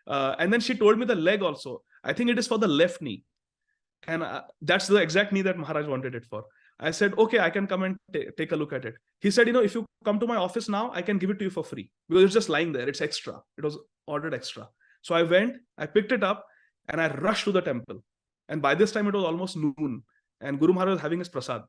And then she told me the leg also. I think it is for the left knee. And that's the exact knee that Maharaj wanted it for. I said, okay, I can come and take a look at it. He said, if you come to my office now, I can give it to you for free. Because it's just lying there. It's extra. It was ordered extra. So I went, I picked it up, and I rushed to the temple. And by this time, it was almost noon. And Guru Maharaj was having his prasad.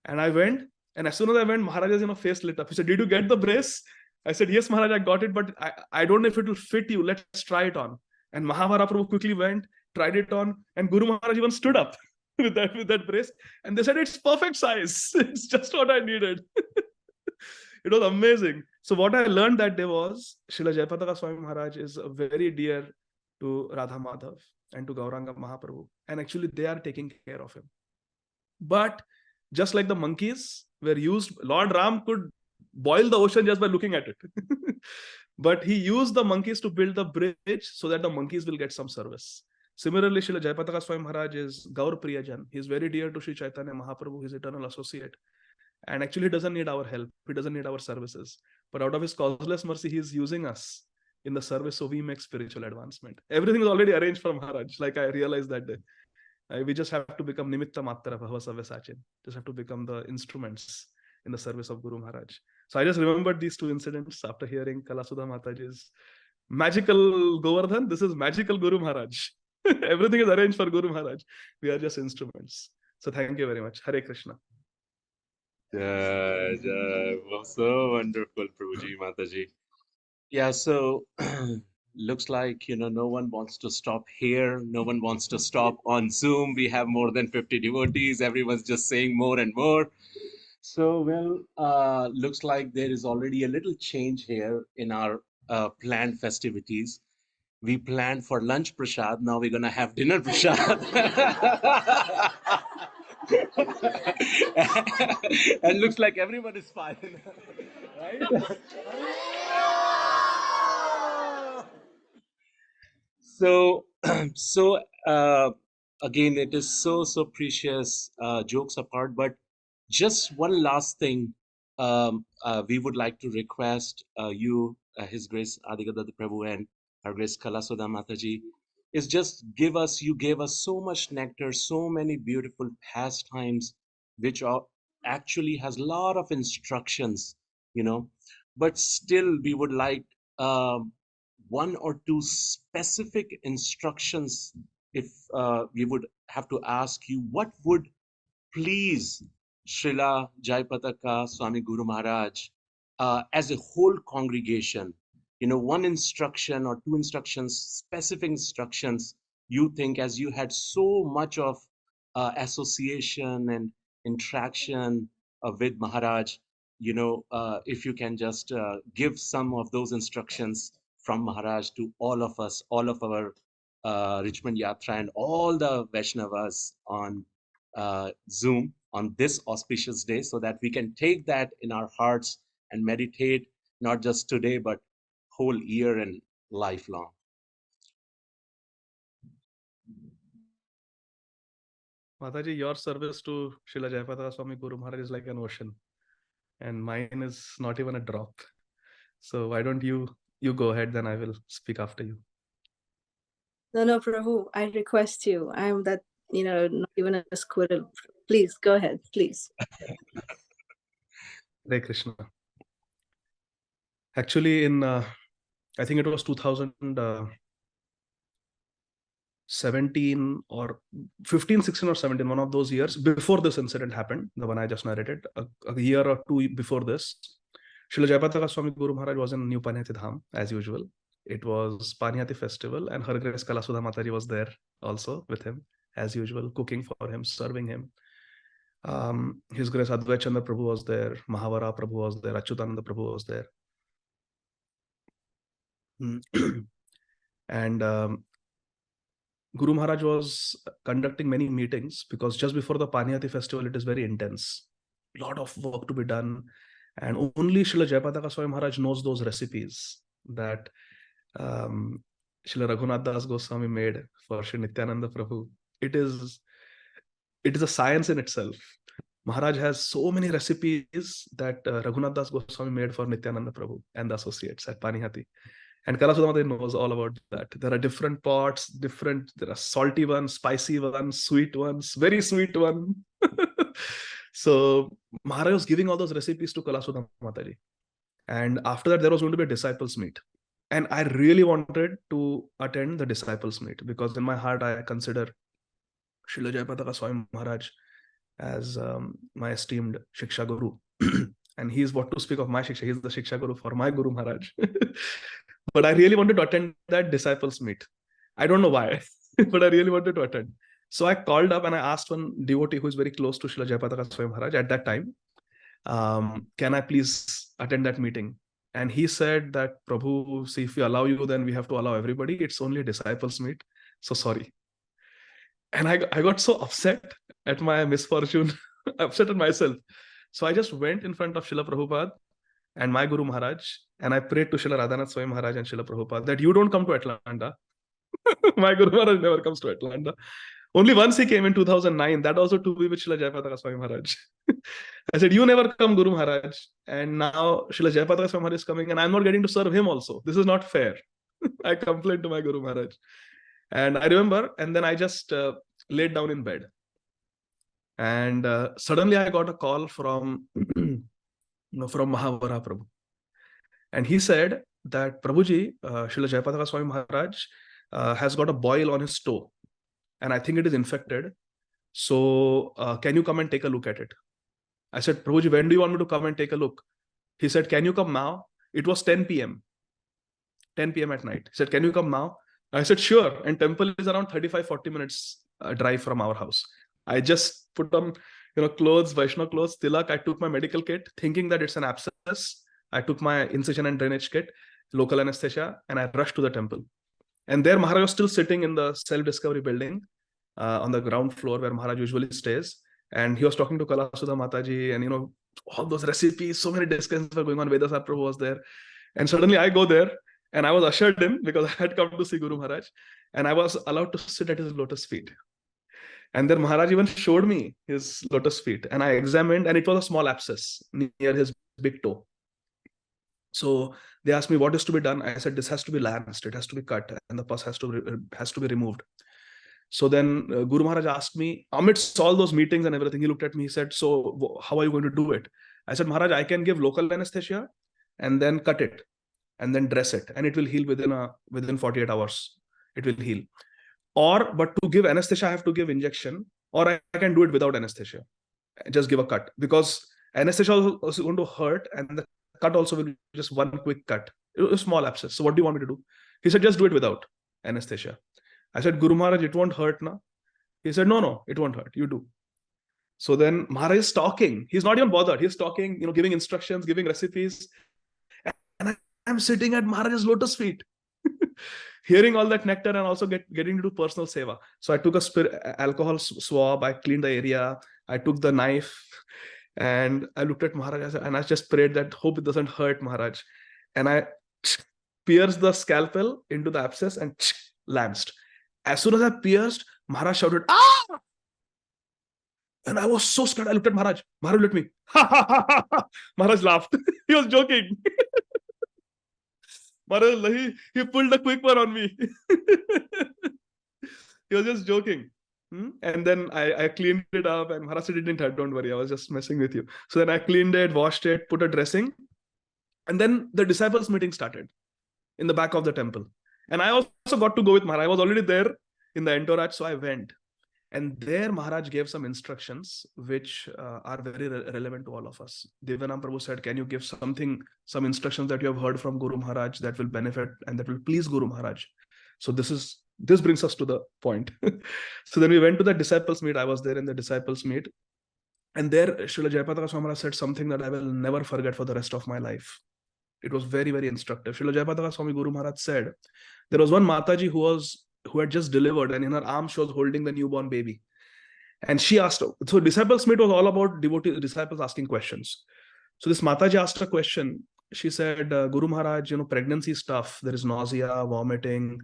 And I went, and as soon as I went, Maharaj's face lit up. He said, did you get the brace? I said, yes, Maharaj, I got it, but I don't know if it will fit you. Let's try it on. And Mahavara Prabhu quickly went, tried it on, and Guru Maharaj even stood up with that brace. And they said, it's perfect size. It's just what I needed. It was amazing. So what I learned that day was, Srila Jayapataka Swami Maharaj is very dear to Radha Madhav and to Gauranga Mahaprabhu. And actually, they are taking care of him. But just like the monkeys were used, Lord Ram could boil the ocean just by looking at it. But he used the monkeys to build the bridge so that the monkeys will get some service. Similarly, Srila Jayapataka Swami Maharaj is Gaur Priyajan. He is very dear to Sri Chaitanya Mahaprabhu, his eternal associate. And actually, he doesn't need our help. He doesn't need our services. But out of his causeless mercy, he is using us in the service so we make spiritual advancement. Everything is already arranged for Maharaj, like I realized that day. We just have to become Nimitta Matra Bhava Savyasachin. Just have to become the instruments in the service of Guru Maharaj. So I just remembered these 2 incidents after hearing Kalasudha Mataji's magical Govardhan. This is magical Guru Maharaj. Everything is arranged for Guru Maharaj. We are just instruments. So thank you very much. Hare Krishna. So wonderful, Prabhuji, Mataji. Yeah, so looks like, no one wants to stop here. No one wants to stop on Zoom. We have more than 50 devotees. Everyone's just saying more and more. So, well, looks like there is already a little change here in our planned festivities. We planned for lunch prasad. Now we're gonna have dinner prasad. And looks like everyone is fine, right? So, so again, it is so precious. Jokes apart, but just one last thing, we would like to request you, His Grace Adigadata Prabhu and Her Grace Kalasudha Mataji, is just you gave us so much nectar, so many beautiful pastimes, which are actually has a lot of instructions, you know, but still we would like one or two specific instructions. If we would have to ask you, what would please Srila Jayapataka Swami Guru Maharaj as a whole congregation, one instruction or two instructions, specific instructions you think, as you had so much of association and interaction with Maharaj, if you can just give some of those instructions from Maharaj to all of us, all of our Richmond Yatra and all the Vaishnavas on Zoom on this auspicious day, so that we can take that in our hearts and meditate not just today, but whole year and lifelong. Mataji, your service to Srila Jayapataka Swami Guru Maharaj is like an ocean, and mine is not even a drop. So why don't you go ahead, then I will speak after you. No, Prabhu, I request you. I'm that, not even a squirrel. Please, go ahead, please. Hare Krishna. Actually, in, I think it was 2017 or 15, 16 or 17, one of those years before this incident happened, the one I just narrated, a year or two before this, Srila Jayapataka Swami Guru Maharaj was in New Paniyati Dham, as usual. It was Paniyati festival, and Her Grace Kalasudha Mataji was there also with him, as usual, cooking for him, serving him. His Grace Advaita Prabhu was there, Mahavara Prabhu was there, Achyutananda Prabhu was there. And Guru Maharaj was conducting many meetings, because just before the Paniyati festival, it is very intense. A lot of work to be done. And only Srila Jayapataka Swami Maharaj knows those recipes that Srila Radhanath Das Goswami made for Sri Nityananda Prabhu. It is a science in itself. Maharaj has so many recipes that Radhanath Das Goswami made for Nityananda Prabhu and the associates at Paniyati. And Kalasudha Mataji knows all about that. There are different pots, there are salty ones, spicy ones, sweet ones, very sweet one. So Maharaj was giving all those recipes to Kalasudha Mataji. And after that, there was going to be a disciples meet. And I really wanted to attend the disciples meet, because in my heart, I consider Srila Jayapataka Swami Maharaj as my esteemed Shiksha Guru. And he is, what to speak of my Shiksha, he is the Shiksha Guru for my Guru Maharaj. But I really wanted to attend that disciples meet. I don't know why, but I really wanted to attend. So I called up and I asked one devotee who is very close to Srila Jayapataka Swami Maharaj at that time, can I please attend that meeting? And he said that, Prabhu, see, if we allow you, then we have to allow everybody. It's only a disciples meet. So sorry. And I got so upset at my misfortune, upset at myself. So I just went in front of Srila Prabhupada and my Guru Maharaj, and I prayed to Srila Radhanath Swami Maharaj and Srila Prabhupada that you don't come to Atlanta. My Guru Maharaj never comes to Atlanta. Only once he came in 2009, that also to be with Srila Jayapataka Swami Maharaj. I said, you never come, Guru Maharaj. And now Srila Jayapataka Swami Maharaj is coming, and I'm not getting to serve him also. This is not fair. I complained to my Guru Maharaj. And I remember, and then I just laid down in bed. And suddenly I got a call from Mahavara Prabhu. And he said that, Prabhuji, Srila Jayapataka Swami Maharaj has got a boil on his toe, and I think it is infected. So can you come and take a look at it? I said, Prabhuji, when do you want me to come and take a look? He said, can you come now? It was 10 p.m. 10 p.m. at night. He said, can you come now? I said, sure. And temple is around 35-40 minutes drive from our house. I just put on, clothes, Vaishnav clothes, tilak. I took my medical kit, thinking that it's an abscess. I took my incision and drainage kit, local anesthesia, and I rushed to the temple. And there Maharaj was still sitting in the self-discovery building on the ground floor where Maharaj usually stays. And he was talking to Kalasudha Mataji, and all those recipes, so many discussions were going on. Vedas Prabhu was there. And suddenly I go there and I was ushered in because I had come to see Guru Maharaj, and I was allowed to sit at his lotus feet. And then Maharaj even showed me his lotus feet, and I examined, and it was a small abscess near his big toe. So they asked me what is to be done. I said, this has to be lanced, it has to be cut, and the pus has to be removed. So then Guru Maharaj asked me, amidst all those meetings and everything, he looked at me, he said, so how are you going to do it? I said, Maharaj, I can give local anesthesia and then cut it and then dress it, and it will heal within 48 hours. It will heal. But to give anesthesia, I have to give injection, or I can do it without anesthesia. Just give a cut, because anesthesia is also going to hurt, and the cut also will be just one quick cut. A small abscess. So what do you want me to do? He said, just do it without anesthesia. I said, Guru Maharaj, it won't hurt now. He said, no, it won't hurt. You do. So then Maharaj is talking. He's not even bothered. He's talking, giving instructions, giving recipes. And I'm sitting at Maharaj's lotus feet, hearing all that nectar, and also getting to do personal seva. So I took a alcohol swab. I cleaned the area. I took the knife, and I looked at Maharaj, and I just prayed that hope it doesn't hurt, Maharaj. And I pierced the scalpel into the abscess and lanced. As soon as I pierced, Maharaj shouted, ah! And I was so scared. I looked at Maharaj. Maharaj looked at me. Maharaj laughed. He was joking. Maharaj, he pulled a quick one on me. He was just joking. And then I cleaned it up, and Maharaj said, it didn't hurt, don't worry, I was just messing with you. So then I cleaned it, washed it, put a dressing. And then the disciples meeting started in the back of the temple. And I also got to go with Maharaj. I was already there in the entourage, so I went. And there Maharaj gave some instructions which are very relevant to all of us. Devanam Prabhu said, can you give some instructions that you have heard from Guru Maharaj that will benefit and that will please Guru Maharaj? So this brings us to the point. So then we went to the disciples meet. I was there in the disciples meet. And there Srila Jayapataka Swami Maharaj said something that I will never forget for the rest of my life. It was very, very instructive. Srila Jayapataka Swami Guru Maharaj said, there was one Mataji who had just delivered, and in her arms she was holding the newborn baby. And she asked, so disciples meet was all about disciples asking questions. So this Mataji asked a question. She said, Guru Maharaj, pregnancy is tough. There is nausea, vomiting,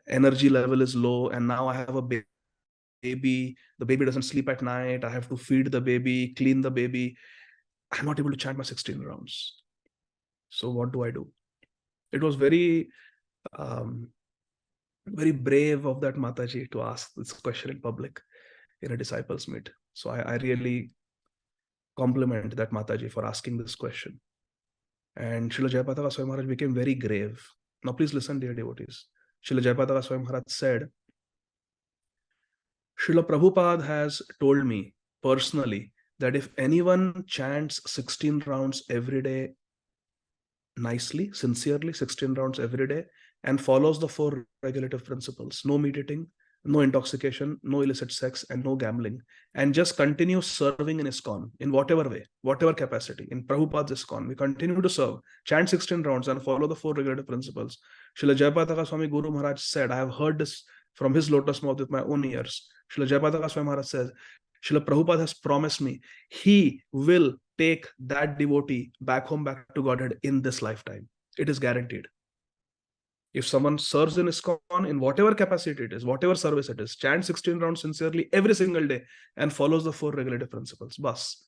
energy level is low, and now I have a baby. The baby doesn't sleep at night. I have to feed the baby, clean the baby. I'm not able to chant my 16 rounds. So what do I do? It was very brave of that Mataji to ask this question in public in a disciples meet. So I really compliment that Mataji for asking this question. And Srila Jayapataka Swami Maharaj became very grave. Now please listen, dear devotees. Srila Jayapataka Swami Maharaj said, Srila Prabhupada has told me personally that if anyone chants 16 rounds every day nicely, sincerely, 16 rounds every day, and follows the 4 regulative principles, no meat eating, no intoxication, no illicit sex, and no gambling, and just continue serving in ISKCON in whatever way, whatever capacity. In Prabhupada's ISKCON, we continue to serve, chant 16 rounds, and follow the 4 regulative principles. Srila Jayapataka Swami Guru Maharaj said, I have heard this from his lotus mouth with my own ears. Srila Jayapataka Swami Maharaj says, Srila Prabhupada has promised me he will take that devotee back home, back to Godhead in this lifetime. It is guaranteed. If someone serves in ISKCON in whatever capacity it is, whatever service it is, chant 16 rounds sincerely every single day and follows the 4 regulative principles, bas.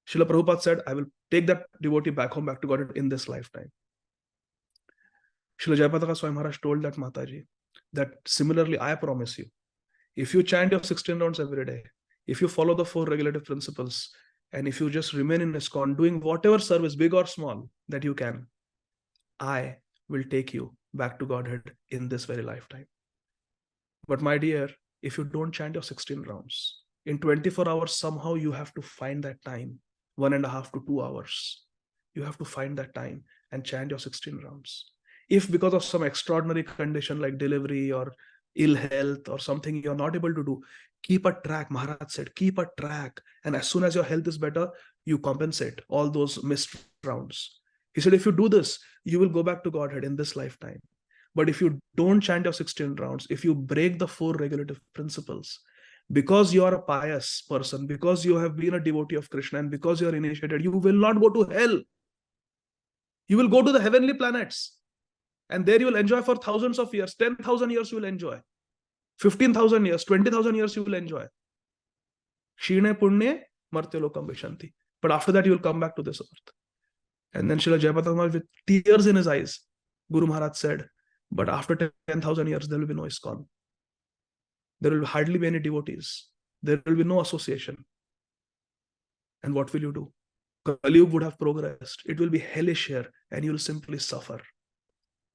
Srila Prabhupada said, I will take that devotee back home, back to Godhead in this lifetime. Srila Jayapataka Swami Maharaj told that Mataji that similarly, I promise you, if you chant your 16 rounds every day, if you follow the 4 regulative principles, and if you just remain in ISKCON doing whatever service, big or small, that you can, I will take you back to Godhead in this very lifetime. But my dear, if you don't chant your 16 rounds, in 24 hours, somehow you have to find that time, 1.5 to 2 hours. You have to find that time and chant your 16 rounds. If because of some extraordinary condition like delivery or ill health or something you're not able to do, keep a track. Maharaj said, keep a track. And as soon as your health is better, you compensate all those missed rounds. He said, if you do this, you will go back to Godhead in this lifetime. But if you don't chant your 16 rounds, if you break the 4 regulative principles, because you are a pious person, because you have been a devotee of Krishna, and because you are initiated, you will not go to hell. You will go to the heavenly planets. And there you will enjoy for thousands of years. 10,000 years you will enjoy. 15,000 years, 20,000 years you will enjoy. Kshine punye marte lokam vishanti. But after that you will come back to this earth. And then Srila Jayapataka Maharaj, with tears in his eyes, Guru Maharaj said, but after 10,000 years there will be no ISKCON. There will hardly be any devotees. There will be no association. And what will you do? Kali Yuga would have progressed. It will be hellish here and you will simply suffer.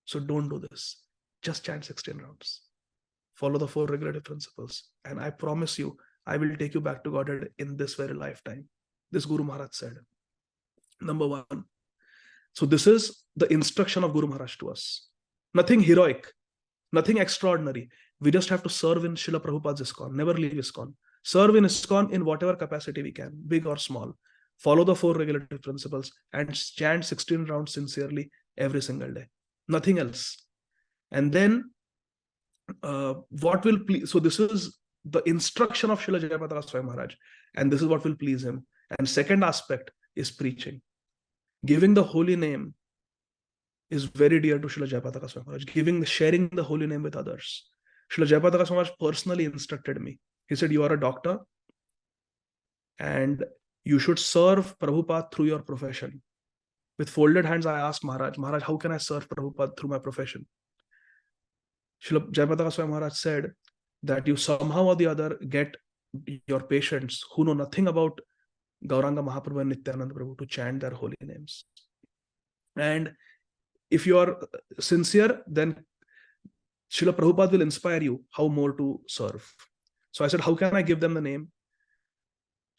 So don't do this. Just chant 16 rounds. Follow the 4 regulative principles. And I promise you, I will take you back to Godhead in this very lifetime. This Guru Maharaj said. Number 1. So this is the instruction of Guru Maharaj to us. Nothing heroic, nothing extraordinary. We just have to serve in Srila Prabhupada's ISKCON. Never leave ISKCON. Serve in ISKCON in whatever capacity we can, big or small. Follow the 4 regulative principles and chant 16 rounds sincerely every single day. Nothing else. And then what will please, so this is the instruction of Srila Jayapataka Swami Maharaj, and this is what will please him. And second aspect is preaching. Giving the holy name is very dear to Srila Jayapataka Swami Maharaj. Sharing the holy name with others. Srila Jayapataka Swami Maharaj personally instructed me. He said, you are a doctor and you should serve Prabhupada through your profession. With folded hands, I asked Maharaj, how can I serve Prabhupada through my profession? Srila Jayapataka Swami Maharaj said that you somehow or the other get your patients who know nothing about Gauranga Mahaprabhu and Nityananda Prabhu to chant their holy names. And if you are sincere, then Srila Prabhupada will inspire you how more to serve. So I said, how can I give them the name?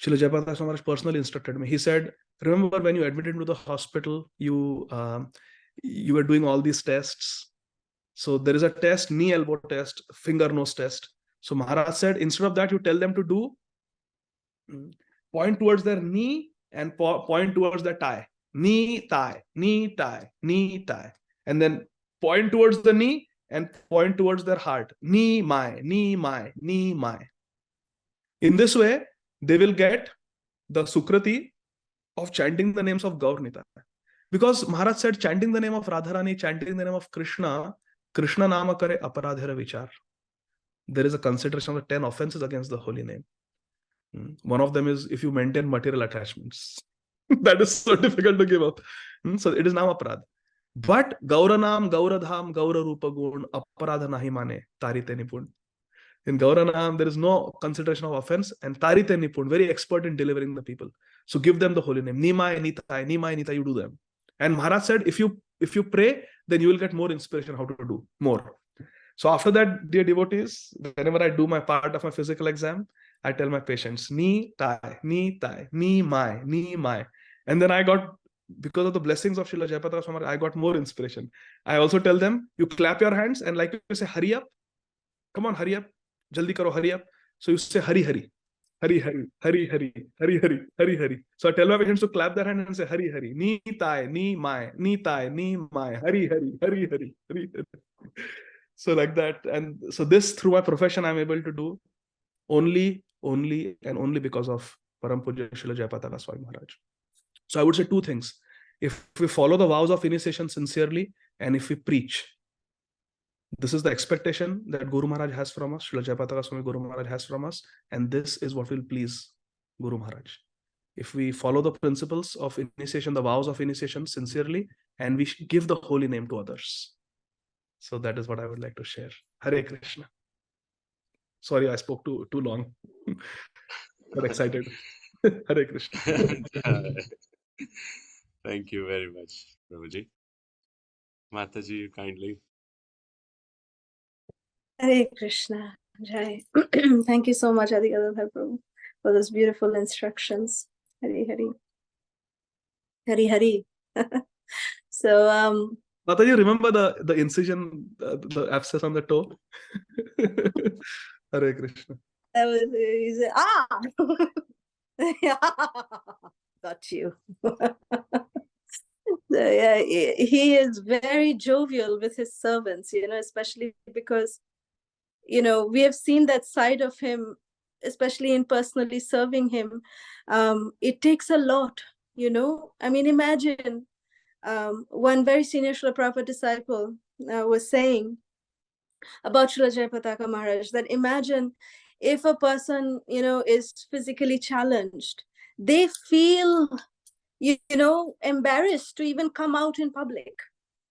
Srila Jayapataka Swami Maharaj personally instructed me. He said, remember when you admitted into the hospital, you were doing all these tests. So there is a test, knee elbow test, finger nose test. So Maharaj said, instead of that, you tell them to do, point towards their knee and point towards their thigh. Knee, thigh, knee, thigh, knee, thigh. And then point towards the knee and point towards their heart. Knee, my, knee, my, knee, my. In this way, they will get the Sukrati of chanting the names of Gaur Nitai. Because Maharaj said, chanting the name of Radharani, chanting the name of Krishna, Krishna nama kare aparadhira vichar. There is a consideration of the 10 offenses against the holy name. One of them is if you maintain material attachments. That is so difficult to give up. So it is nama aparad. But Gauranam, Gauradham, Gaura Rupa Gun, aparadha nahi mane, tarite nipun. In Gauranam, there is no consideration of offense, and tarite nipun, very expert in delivering the people. So give them the holy name. Nimai Nitai, you do them. And Maharaj said, if you pray, then you will get more inspiration how to do more. So after that, dear devotees, whenever I do my part of my physical exam, I tell my patients, ni tai, ni mai. And then I got, because of the blessings of Srila Jayapataka Swami Maharaj, I got more inspiration. I also tell them, you clap your hands and like you say, hurry up. Come on, hurry up. Jaldi karo, hurry up. So you say, hari, hari. Hari, hari, hari, hari, hari, hari, hari, hari. So I tell my patients to clap their hand and say, hari, hari. Ni tai, ni mai, ni tai, ni mai, hari, hari, hari, hari, hari, hari. So like that. And so this, through my profession, I'm able to do only because of Param Pujya Srila Jayapataka Swami Maharaj. So I would say 2 things. If we follow the vows of initiation sincerely, and if we preach, this is the expectation that Guru Maharaj has from us, Srila Jayapataka Swami Guru Maharaj has from us, and this is what will please Guru Maharaj. If we follow the principles of initiation, the vows of initiation sincerely, and we give the holy name to others. So that is what I would like to share. Hare Krishna. Sorry, I spoke too long. Got excited. Hare Krishna. Thank you very much, Prabhuji. Mataji, you kindly. Hare Krishna. Jai. Thank you so much, Adigadadhar Prabhu, for those beautiful instructions. Hari Hari. Hari Hari. So Mataji, remember the incision, the abscess on the toe? Hare Krishna. That was, he said, got you. So, yeah, he is very jovial with his servants, especially because, we have seen that side of him, especially in personally serving him. It takes a lot, I mean, imagine one very senior Srila Prabhupada disciple was saying about Srila Jayapataka Maharaj, that imagine if a person, is physically challenged, they feel, embarrassed to even come out in public.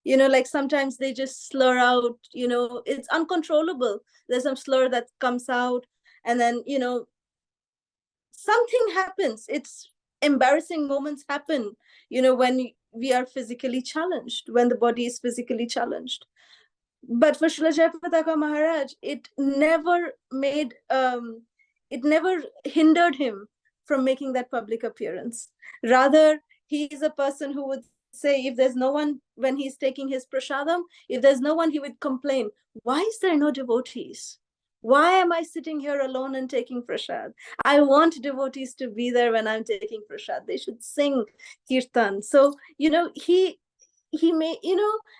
Like sometimes they just slur out, it's uncontrollable. There's some slur that comes out, and then, something happens. It's embarrassing moments happen, when we are physically challenged, when the body is physically challenged. But for Srila Jayapataka Maharaj, it never hindered him from making that public appearance. Rather, he is a person who would say, if there's no one, when he's taking his prasadam, if there's no one, he would complain, why is there no devotees? Why am I sitting here alone and taking prasad? I want devotees to be there when I'm taking prasad. They should sing kirtan. So, he may,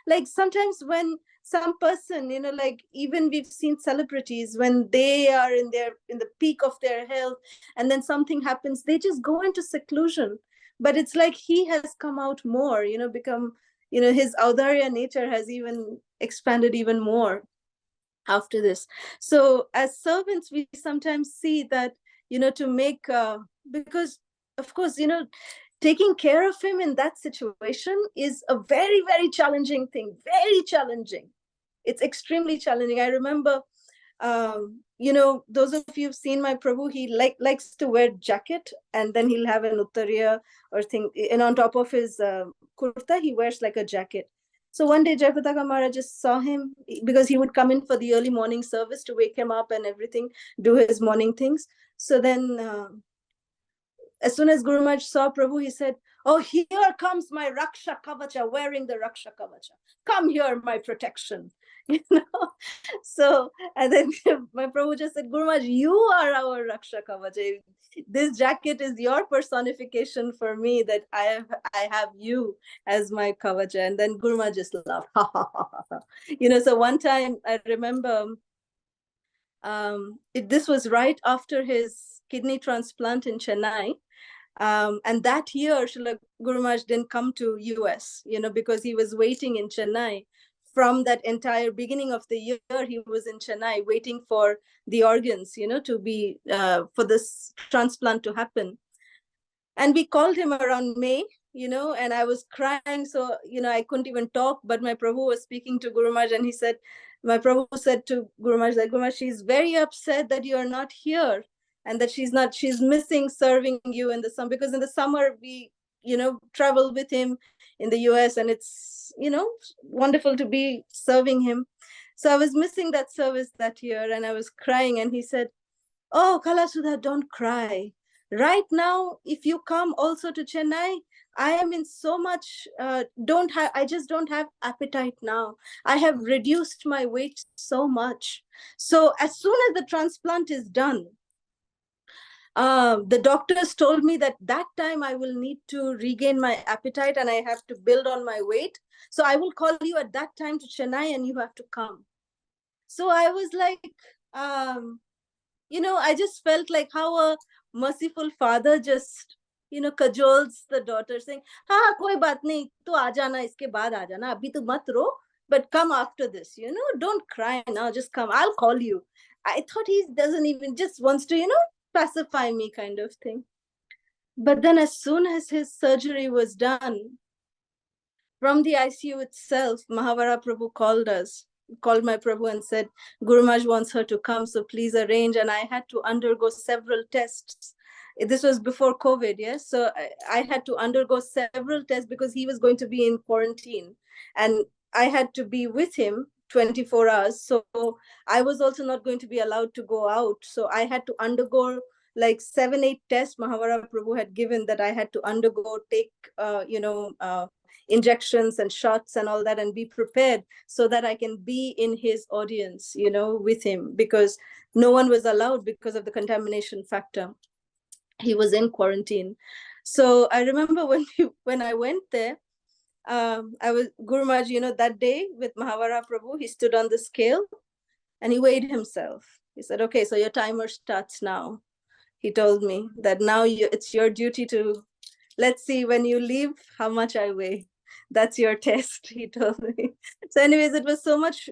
like sometimes when some person, like even we've seen celebrities, when they are in the peak of their health, and then something happens, they just go into seclusion. But it's like he has come out more, become, his audarya nature has even expanded even more after this. So as servants, we sometimes see that, to make, because of course, taking care of him in that situation is a very, very challenging thing, very challenging. It's extremely challenging. I remember, those of you who've seen my Prabhu, he likes to wear jacket, and then he'll have an uttariya or thing, and on top of his kurta, he wears like a jacket. So one day Jayapataka Maharaj just saw him, because he would come in for the early morning service to wake him up and everything, do his morning things. So then as soon as Guru Maharaj saw Prabhu, he said, oh, here comes my Raksha Kavacha, wearing the Raksha Kavacha. Come here, my protection. So, and then my Prabhu just said, Guru Maharaj, you are our Raksha Kavacha. This jacket is your personification for me, that I have you as my Kavacha. And then Guru Maharaj just laughed. So one time I remember, this was right after his kidney transplant in Chennai. And that year, Srila Guru Maharaj didn't come to US, because he was waiting in Chennai. From that entire beginning of the year, he was in Chennai waiting for the organs, to be, for this transplant to happen. And we called him around May, and I was crying. So, I couldn't even talk, but my Prabhu was speaking to Guru Maharaj, and he said, my Prabhu said to Guru Maharaj, Guru Maharaj, she's very upset that you are not here, and that she's missing serving you in the summer, because in the summer we, travel with him in the US, and it's, wonderful to be serving him. So I was missing that service that year, and I was crying, and he said, oh, Kalasudha, don't cry. Right now, if you come also to Chennai, I am in so much, I just don't have appetite now. I have reduced my weight so much. So as soon as the transplant is done, the doctors told me that time I will need to regain my appetite, and I have to build on my weight. So I will call you at that time to Chennai, and you have to come. So I was like, I just felt like how a merciful father just, cajoles the daughter, saying, "Ha, koi baat nahi, tu aa jana, iske baad aa jana, abhi tu mat ro, but come after this, don't cry now, just come, I'll call you." I thought he doesn't even, just wants to, pacify me, kind of thing. But then as soon as his surgery was done, from the ICU itself, Mahavara Prabhu called my Prabhu and said, Guru Maharaj wants her to come, so please arrange. And I had to undergo several tests. This was before COVID, yes? So I had to undergo several tests, because he was going to be in quarantine. And I had to be with him 24 hours. So I was also not going to be allowed to go out. So I had to undergo like 7-8 tests Mahavara Prabhu had given, that I had to undergo, take, injections and shots and all that, and be prepared so that I can be in his audience, with him, because no one was allowed because of the contamination factor. He was in quarantine. So I remember when I went there, I was Guru Maharaj, that day with Mahavara Prabhu, he stood on the scale and he weighed himself. He said, okay, so your timer starts now. He told me that now it's your duty to, let's see when you leave how much I weigh. That's your test, he told me. So anyways, it was so much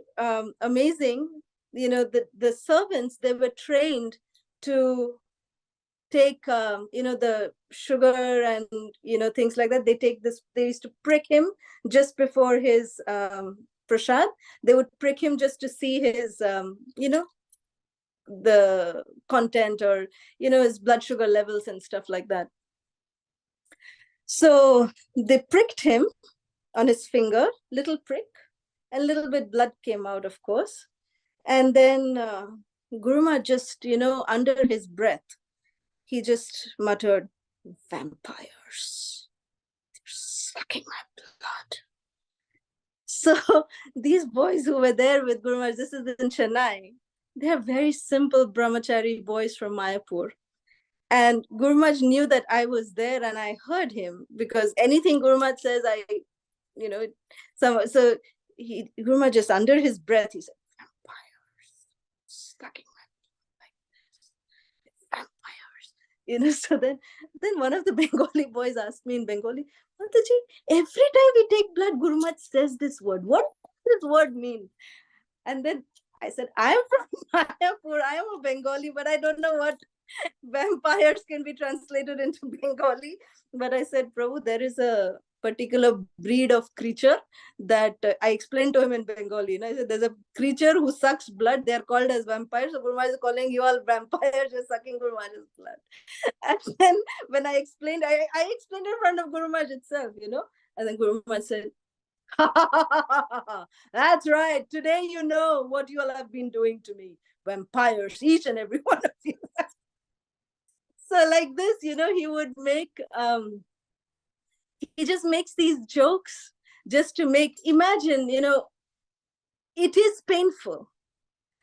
amazing. The servants, they were trained to take the sugar and things like that. They used to prick him just before his prasad. They would prick him just to see his the content, or his blood sugar levels and stuff like that. So they pricked him on his finger, little prick, and a little bit blood came out, of course. And then Guru Maharaj just under his breath, he just muttered, vampires, they're sucking my blood. So these boys who were there with Guru Maharaj, this is in Chennai, they are very simple brahmachari boys from Mayapur. And Guru Maharaj knew that I was there, and I heard him, because anything Guru Maharaj says, so Guru Maharaj just under his breath, he said, vampires, sucking my blood, vampires. So then one of the Bengali boys asked me in Bengali, Mataji, every time we take blood, Guru Maharaj says this word. What does this word mean? And then I said, I am from Mayapur, I am a Bengali, but I don't know what vampires can be translated into Bengali. But I said, Prabhu, there is a particular breed of creature that I explained to him in Bengali. I said, there's a creature who sucks blood. They're called as vampires. So Guru Maharaj is calling you all vampires. You're sucking Guru Maharaj's blood. And then when I explained, I explained in front of Guru Maharaj itself, and then Guru Maharaj said, that's right. Today you know what you all have been doing to me. Vampires, each and every one of you. So like this, he would make, he just makes these jokes just to make, imagine, it is painful.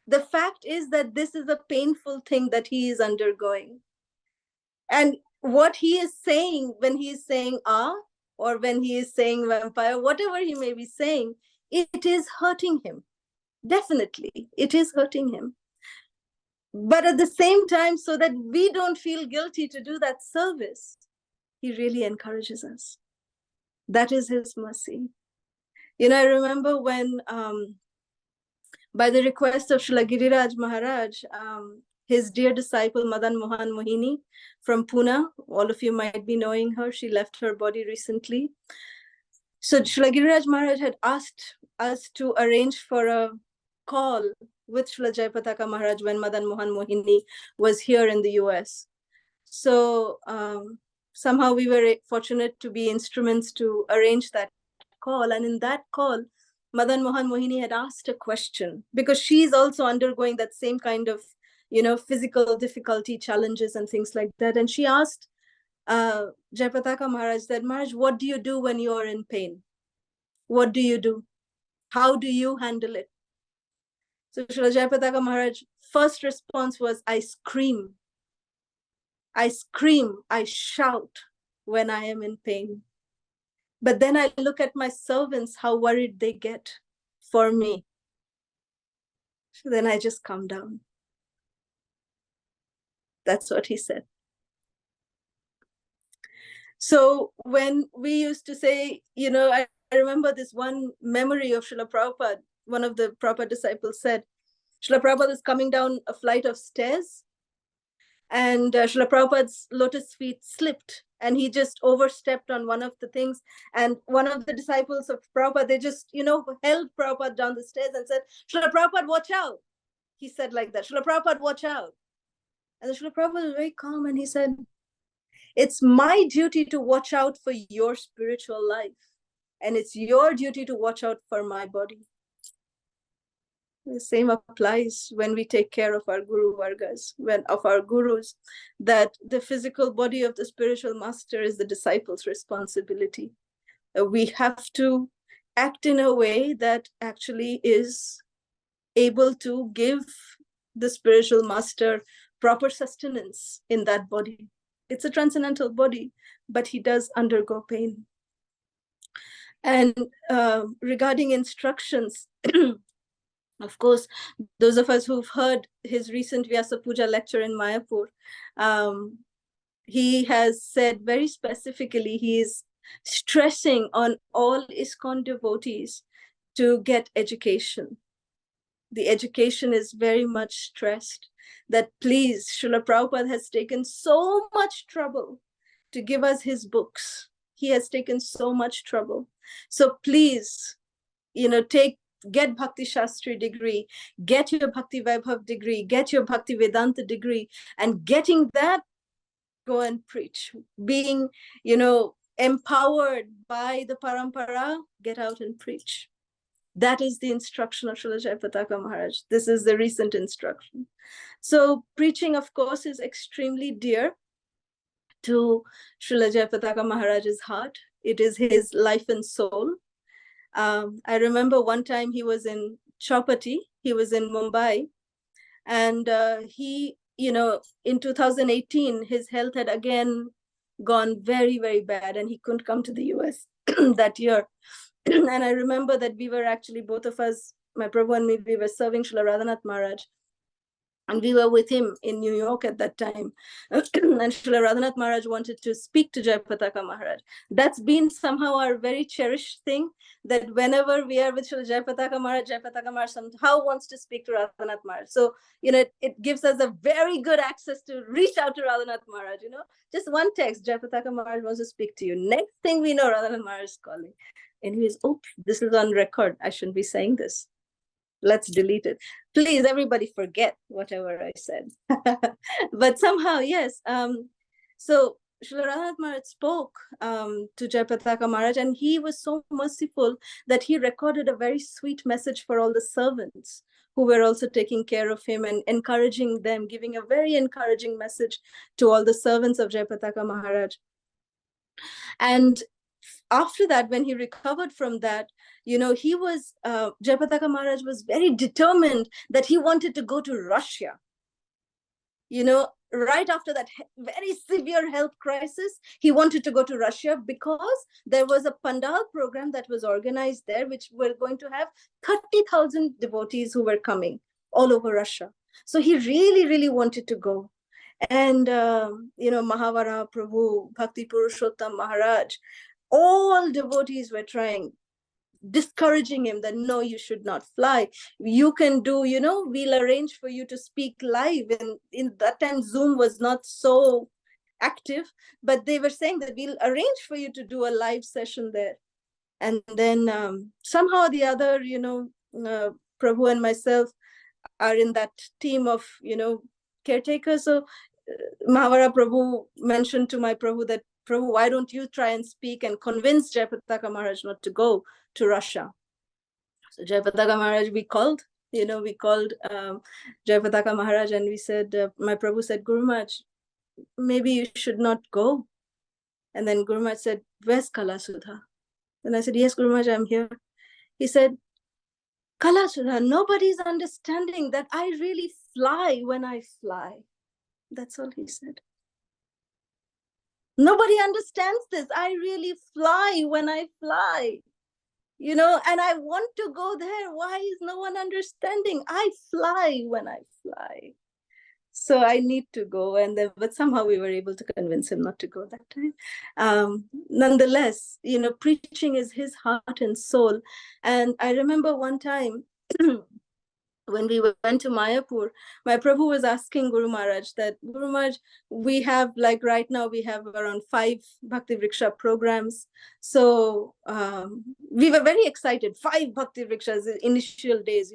The fact is that this is a painful thing that he is undergoing. And what he is saying, when he is saying or when he is saying vampire, whatever he may be saying, it is hurting him. Definitely, it is hurting him. But at the same time, so that we don't feel guilty to do that service, he really encourages us. That is his mercy. I remember when, by the request of Srila Giriraj Maharaj, his dear disciple Madan Mohan Mohini from Pune, all of you might be knowing her, she left her body recently. So Srila Giriraj Maharaj had asked us to arrange for a call with Srila Jayapataka Maharaj when Madan Mohan Mohini was here in the US. So somehow we were fortunate to be instruments to arrange that call. And in that call, Madan Mohan Mohini had asked a question, because she's also undergoing that same kind of, physical difficulty, challenges and things like that. And she asked Jayapataka Maharaj that, Maharaj, what do you do when you are in pain? What do you do? How do you handle it? So Srila Jayapataka Maharaj, first response was, I scream. I scream, I shout when I am in pain. But then I look at my servants, how worried they get for me. So then I just calm down. That's what he said. So when we used to say, I remember this one memory of Srila Prabhupada. One of the Prabhupada disciples said, Srila Prabhupada is coming down a flight of stairs, and Srila Prabhupada's lotus feet slipped, and he just overstepped on one of the things. And one of the disciples of Prabhupada, they just, held Prabhupada down the stairs and said, Srila Prabhupada, watch out. He said like that, Srila Prabhupada, watch out. And the Srila Prabhupada was very calm, and he said, it's my duty to watch out for your spiritual life, and it's your duty to watch out for my body. The same applies when we take care of our Guru Vargas, of our Gurus, that the physical body of the spiritual master is the disciple's responsibility. we have to act in a way that actually is able to give the spiritual master proper sustenance in that body. It's a transcendental body, but he does undergo pain. And regarding instructions, of course, those of us who've heard his recent Vyasa Puja lecture in Mayapur, he has said very specifically, he is stressing on all ISKCON devotees to get education. The education is very much stressed, that please, Srila Prabhupada has taken so much trouble to give us his books. He has taken so much trouble. So please, get Bhakti Shastri degree, get your Bhakti Vaibhav degree, get your Bhakti Vedanta degree, and getting that, go and preach. Being, empowered by the parampara, get out and preach. That is the instruction of Srila Jayapataka Maharaj. This is the recent instruction. So preaching, of course, is extremely dear to Srila Jayapataka Maharaj's heart. It is his life and soul. I remember one time he was in Chowpatty, he was in Mumbai, and he, in 2018, his health had again gone very, very bad, and he couldn't come to the US that year. And I remember that we were actually, both of us, my Prabhu and me, we were serving Srila Radhanath Maharaj. And we were with him in New York at that time. And Srila Radhanath Maharaj wanted to speak to Jayapataka Maharaj. That's been somehow our very cherished thing, that whenever we are with Srila Jayapataka Maharaj somehow wants to speak to Radhanath Maharaj. So, it gives us a very good access to reach out to Radhanath Maharaj. Just one text, Jayapataka Maharaj wants to speak to you. Next thing we know, Radhanath Maharaj is calling. And he is, oops, this is on record. I shouldn't be saying this. Let's delete it. Please, everybody forget whatever I said. But somehow, yes. So Srila Radhanath Maharaj spoke to Jayapataka Maharaj, and he was so merciful that he recorded a very sweet message for all the servants who were also taking care of him and encouraging them, giving a very encouraging message to all the servants of Jayapataka Maharaj. And after that, when he recovered from that, he was, Jayapataka Maharaj was very determined that he wanted to go to Russia. Right after that very severe health crisis, he wanted to go to Russia because there was a Pandal program that was organized there, which were going to have 30,000 devotees who were coming all over Russia. So he really, really wanted to go. And, Mahavara Prabhu, Bhakti Purushottam Maharaj, all devotees were trying, discouraging him that no, you should not fly. You can do, we'll arrange for you to speak live. And in that time, Zoom was not so active, but they were saying that we'll arrange for you to do a live session there. And then somehow or the other, Prabhu and myself are in that team of, caretakers. So Mahavara Prabhu mentioned to my Prabhu that, Prabhu, why don't you try and speak and convince Jayapataka Maharaj not to go to Russia? So Jayapataka Maharaj, we called Jayapataka Maharaj, and we said, my Prabhu said, Guru Maharaj, maybe you should not go. And then Guru Maharaj said, where's Kalasudha? And I said, yes, Guru Maharaj, I'm here. He said, Kalasudha, nobody's understanding that I really fly when I fly. That's all he said. Nobody understands this. I really fly when I fly, and I want to go there. Why is no one understanding? I fly when I fly. So I need to go. But somehow we were able to convince him not to go that time. Nonetheless, preaching is his heart and soul. And I remember one time, when we went to Mayapur, my Prabhu was asking Guru Maharaj that, Guru Maharaj, we have, like right now, we have around 5 Bhakti Vriksha programs. So we were very excited. 5 Bhakti Vrikshas, initial days,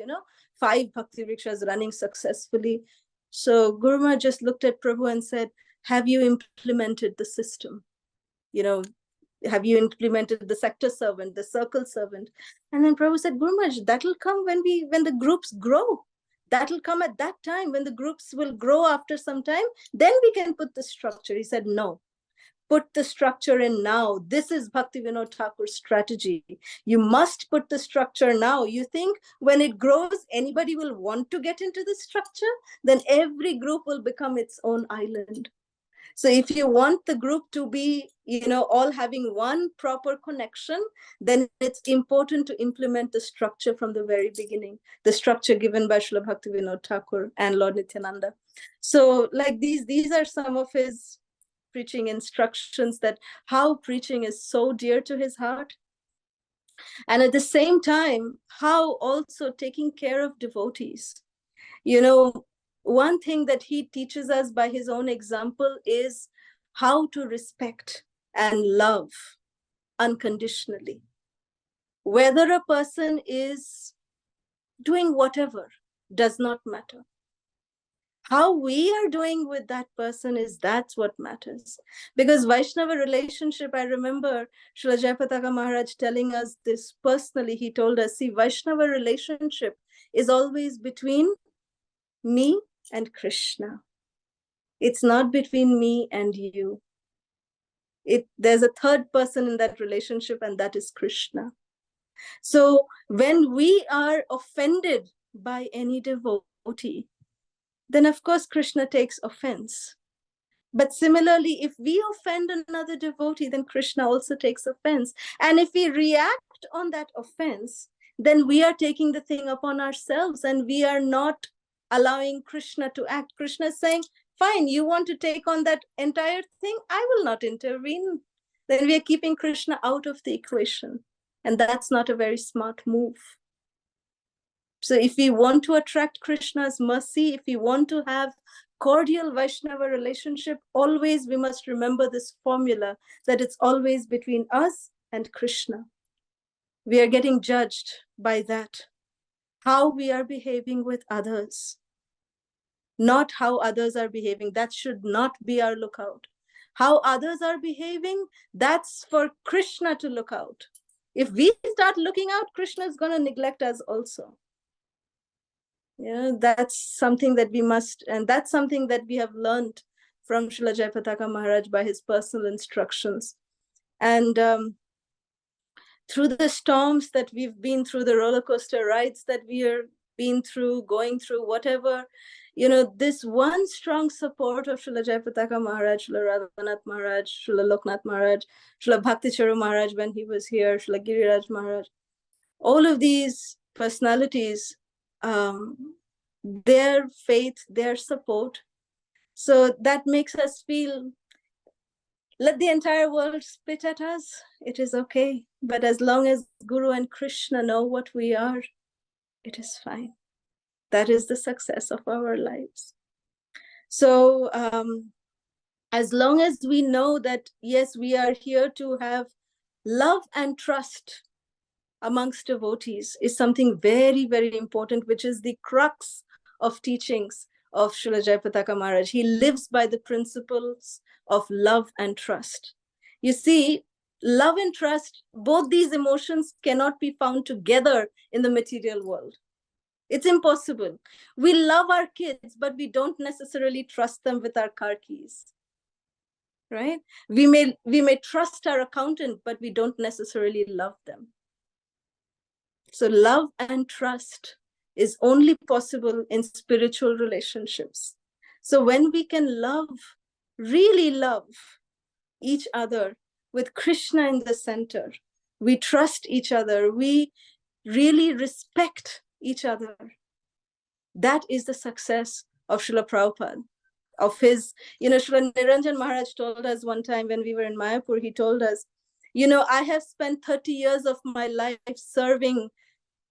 5 Bhakti Vrikshas running successfully. So Guru Maharaj just looked at Prabhu and said, have you implemented the system? Have you implemented the sector servant, the circle servant? And then Prabhu said, Guru Maharaj, that'll come when the groups grow. That'll come at that time when the groups will grow after some time. Then we can put the structure. He said, no. put the structure in now. This is Bhaktivinoda Thakur's strategy. You must put the structure now. You think when it grows, anybody will want to get into the structure? Then every group will become its own island. So if you want the group to be, all having one proper connection, then it's important to implement the structure from the very beginning, the structure given by Srila Bhaktivinoda Thakur and Lord Nityananda. So like these are some of his preaching instructions, that how preaching is so dear to his heart. And at the same time, how also taking care of devotees. One thing that he teaches us by his own example is how to respect and love unconditionally. Whether a person is doing whatever does not matter. How we are doing with that person that's what matters. Because Vaishnava relationship, I remember Srila Jayapataka Maharaj telling us this personally. He told us, see, Vaishnava relationship is always between me and Krishna. It's not between me and you. There's a third person in that relationship, and that is Krishna. So when we are offended by any devotee, then of course Krishna takes offense. But similarly, if we offend another devotee, then Krishna also takes offense. And if we react on that offense, then we are taking the thing upon ourselves, and we are not allowing Krishna to act. Krishna is saying, fine, you want to take on that entire thing, I will not intervene. Then we are keeping Krishna out of the equation. And that's not a very smart move. So if we want to attract Krishna's mercy, if we want to have cordial Vaishnava relationship, always we must remember this formula, that it's always between us and Krishna. We are getting judged by that, how we are behaving with others, not how others are behaving. That should not be our lookout. How others are behaving, that's for Krishna to look out. If we start looking out, Krishna is going to neglect us also. That's something that we must, and that's something that we have learned from Srila Jayapataka Maharaj by his personal instructions. And through the storms that we've been through, the roller coaster rides that we are been through, going through, whatever, this one strong support of Srila Jayapataka Maharaj, Srila Radhanath Maharaj, Srila Loknath Maharaj, Srila Bhakticharu Maharaj when he was here, Srila Giriraj Maharaj, all of these personalities, their faith, their support. So that makes us feel, let the entire world spit at us, it is okay. But as long as Guru and Krishna know what we are, it is fine. That is the success of our lives. So as long as we know that, yes, we are here to have love and trust amongst devotees is something very, very important, which is the crux of teachings of Srila Jayapataka Maharaj. He lives by the principles of love and trust. You see, love and trust, both these emotions cannot be found together in the material world. It's impossible. We love our kids, but we don't necessarily trust them with our car keys. Right? We may trust our accountant, but we don't necessarily love them. So love and trust is only possible in spiritual relationships. So when we can love, really love each other with Krishna in the center, we trust each other, we really respect each other. That is the success of Srila Prabhupada. Of his, Srila Niranjan Maharaj told us one time when we were in Mayapur, he told us, I have spent 30 years of my life serving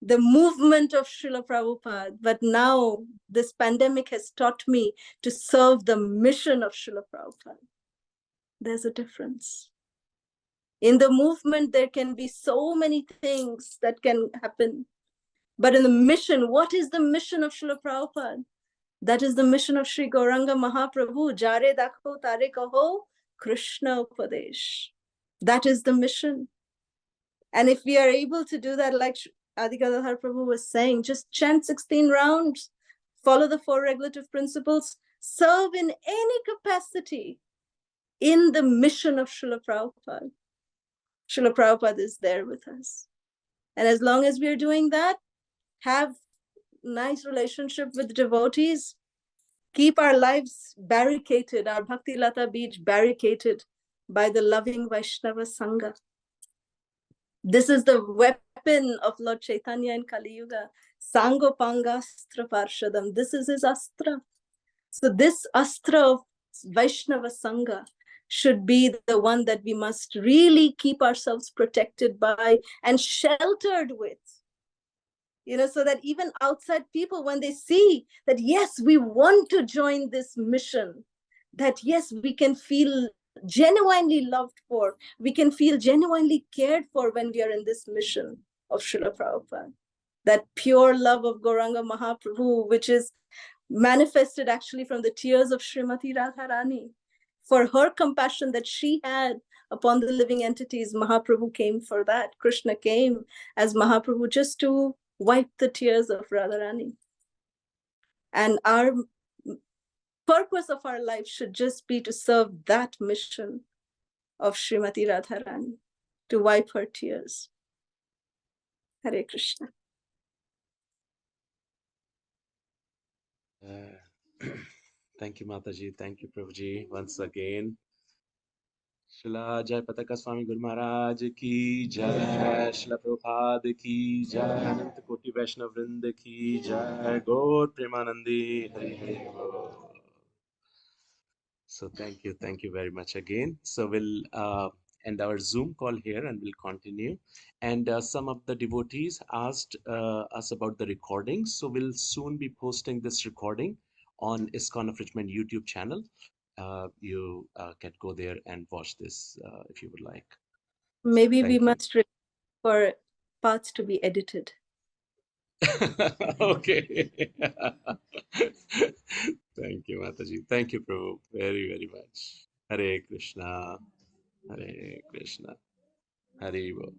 the movement of Srila Prabhupada, but now this pandemic has taught me to serve the mission of Srila Prabhupada. There's a difference. In the movement, there can be so many things that can happen. But in the mission, what is the mission of Srila Prabhupada? That is the mission of Sri Gauranga Mahaprabhu. Jare dakho tare kaho Krishna Upadesh. That is the mission. And if we are able to do that, like Adi Gadadhar Prabhu was saying, just chant 16 rounds, follow the 4 regulative principles, serve in any capacity, in the mission of Srila Prabhupada. Srila Prabhupada is there with us. And as long as we are doing that, have nice relationship with devotees, keep our lives barricaded, our Bhakti Lata beach barricaded by the loving Vaishnava Sangha. This is the weapon of Lord Chaitanya in Kali Yuga. Sangopangastra Parshadam. This is his astra. So this astra of Vaishnava Sangha should be the one that we must really keep ourselves protected by and sheltered with. So that even outside people, when they see that, yes, we want to join this mission, that yes, we can feel genuinely loved for, we can feel genuinely cared for when we are in this mission of Srila Prabhupada. That pure love of Gauranga Mahaprabhu, which is manifested actually from the tears of Srimati Radharani. For her compassion that she had upon the living entities, Mahaprabhu came for that. Krishna came as Mahaprabhu just to wipe the tears of Radharani. And our purpose of our life should just be to serve that mission of Srimati Radharani, to wipe her tears. Hare Krishna. Thank you, Mataji. Thank you, Prabhuji, once again. Srila Jayapataka Swami Maharaj ki jai, Srila Prabhupada ki jai, Anant Koti Vaishnav Vrinda ki jai, Gaur Premanandi, Hari Hari Bol. So thank you very much again. So we'll end our Zoom call here and we'll continue. And some of the devotees asked us about the recording. So we'll soon be posting this recording on ISKCON of Richmond YouTube channel. You can go there and watch this if you would like. Maybe Thank we you. must request for parts to be edited. Okay. Thank you, Mataji. Thank you, Prabhu, very, very much. Hare Krishna. Hare Krishna. Hare Bol.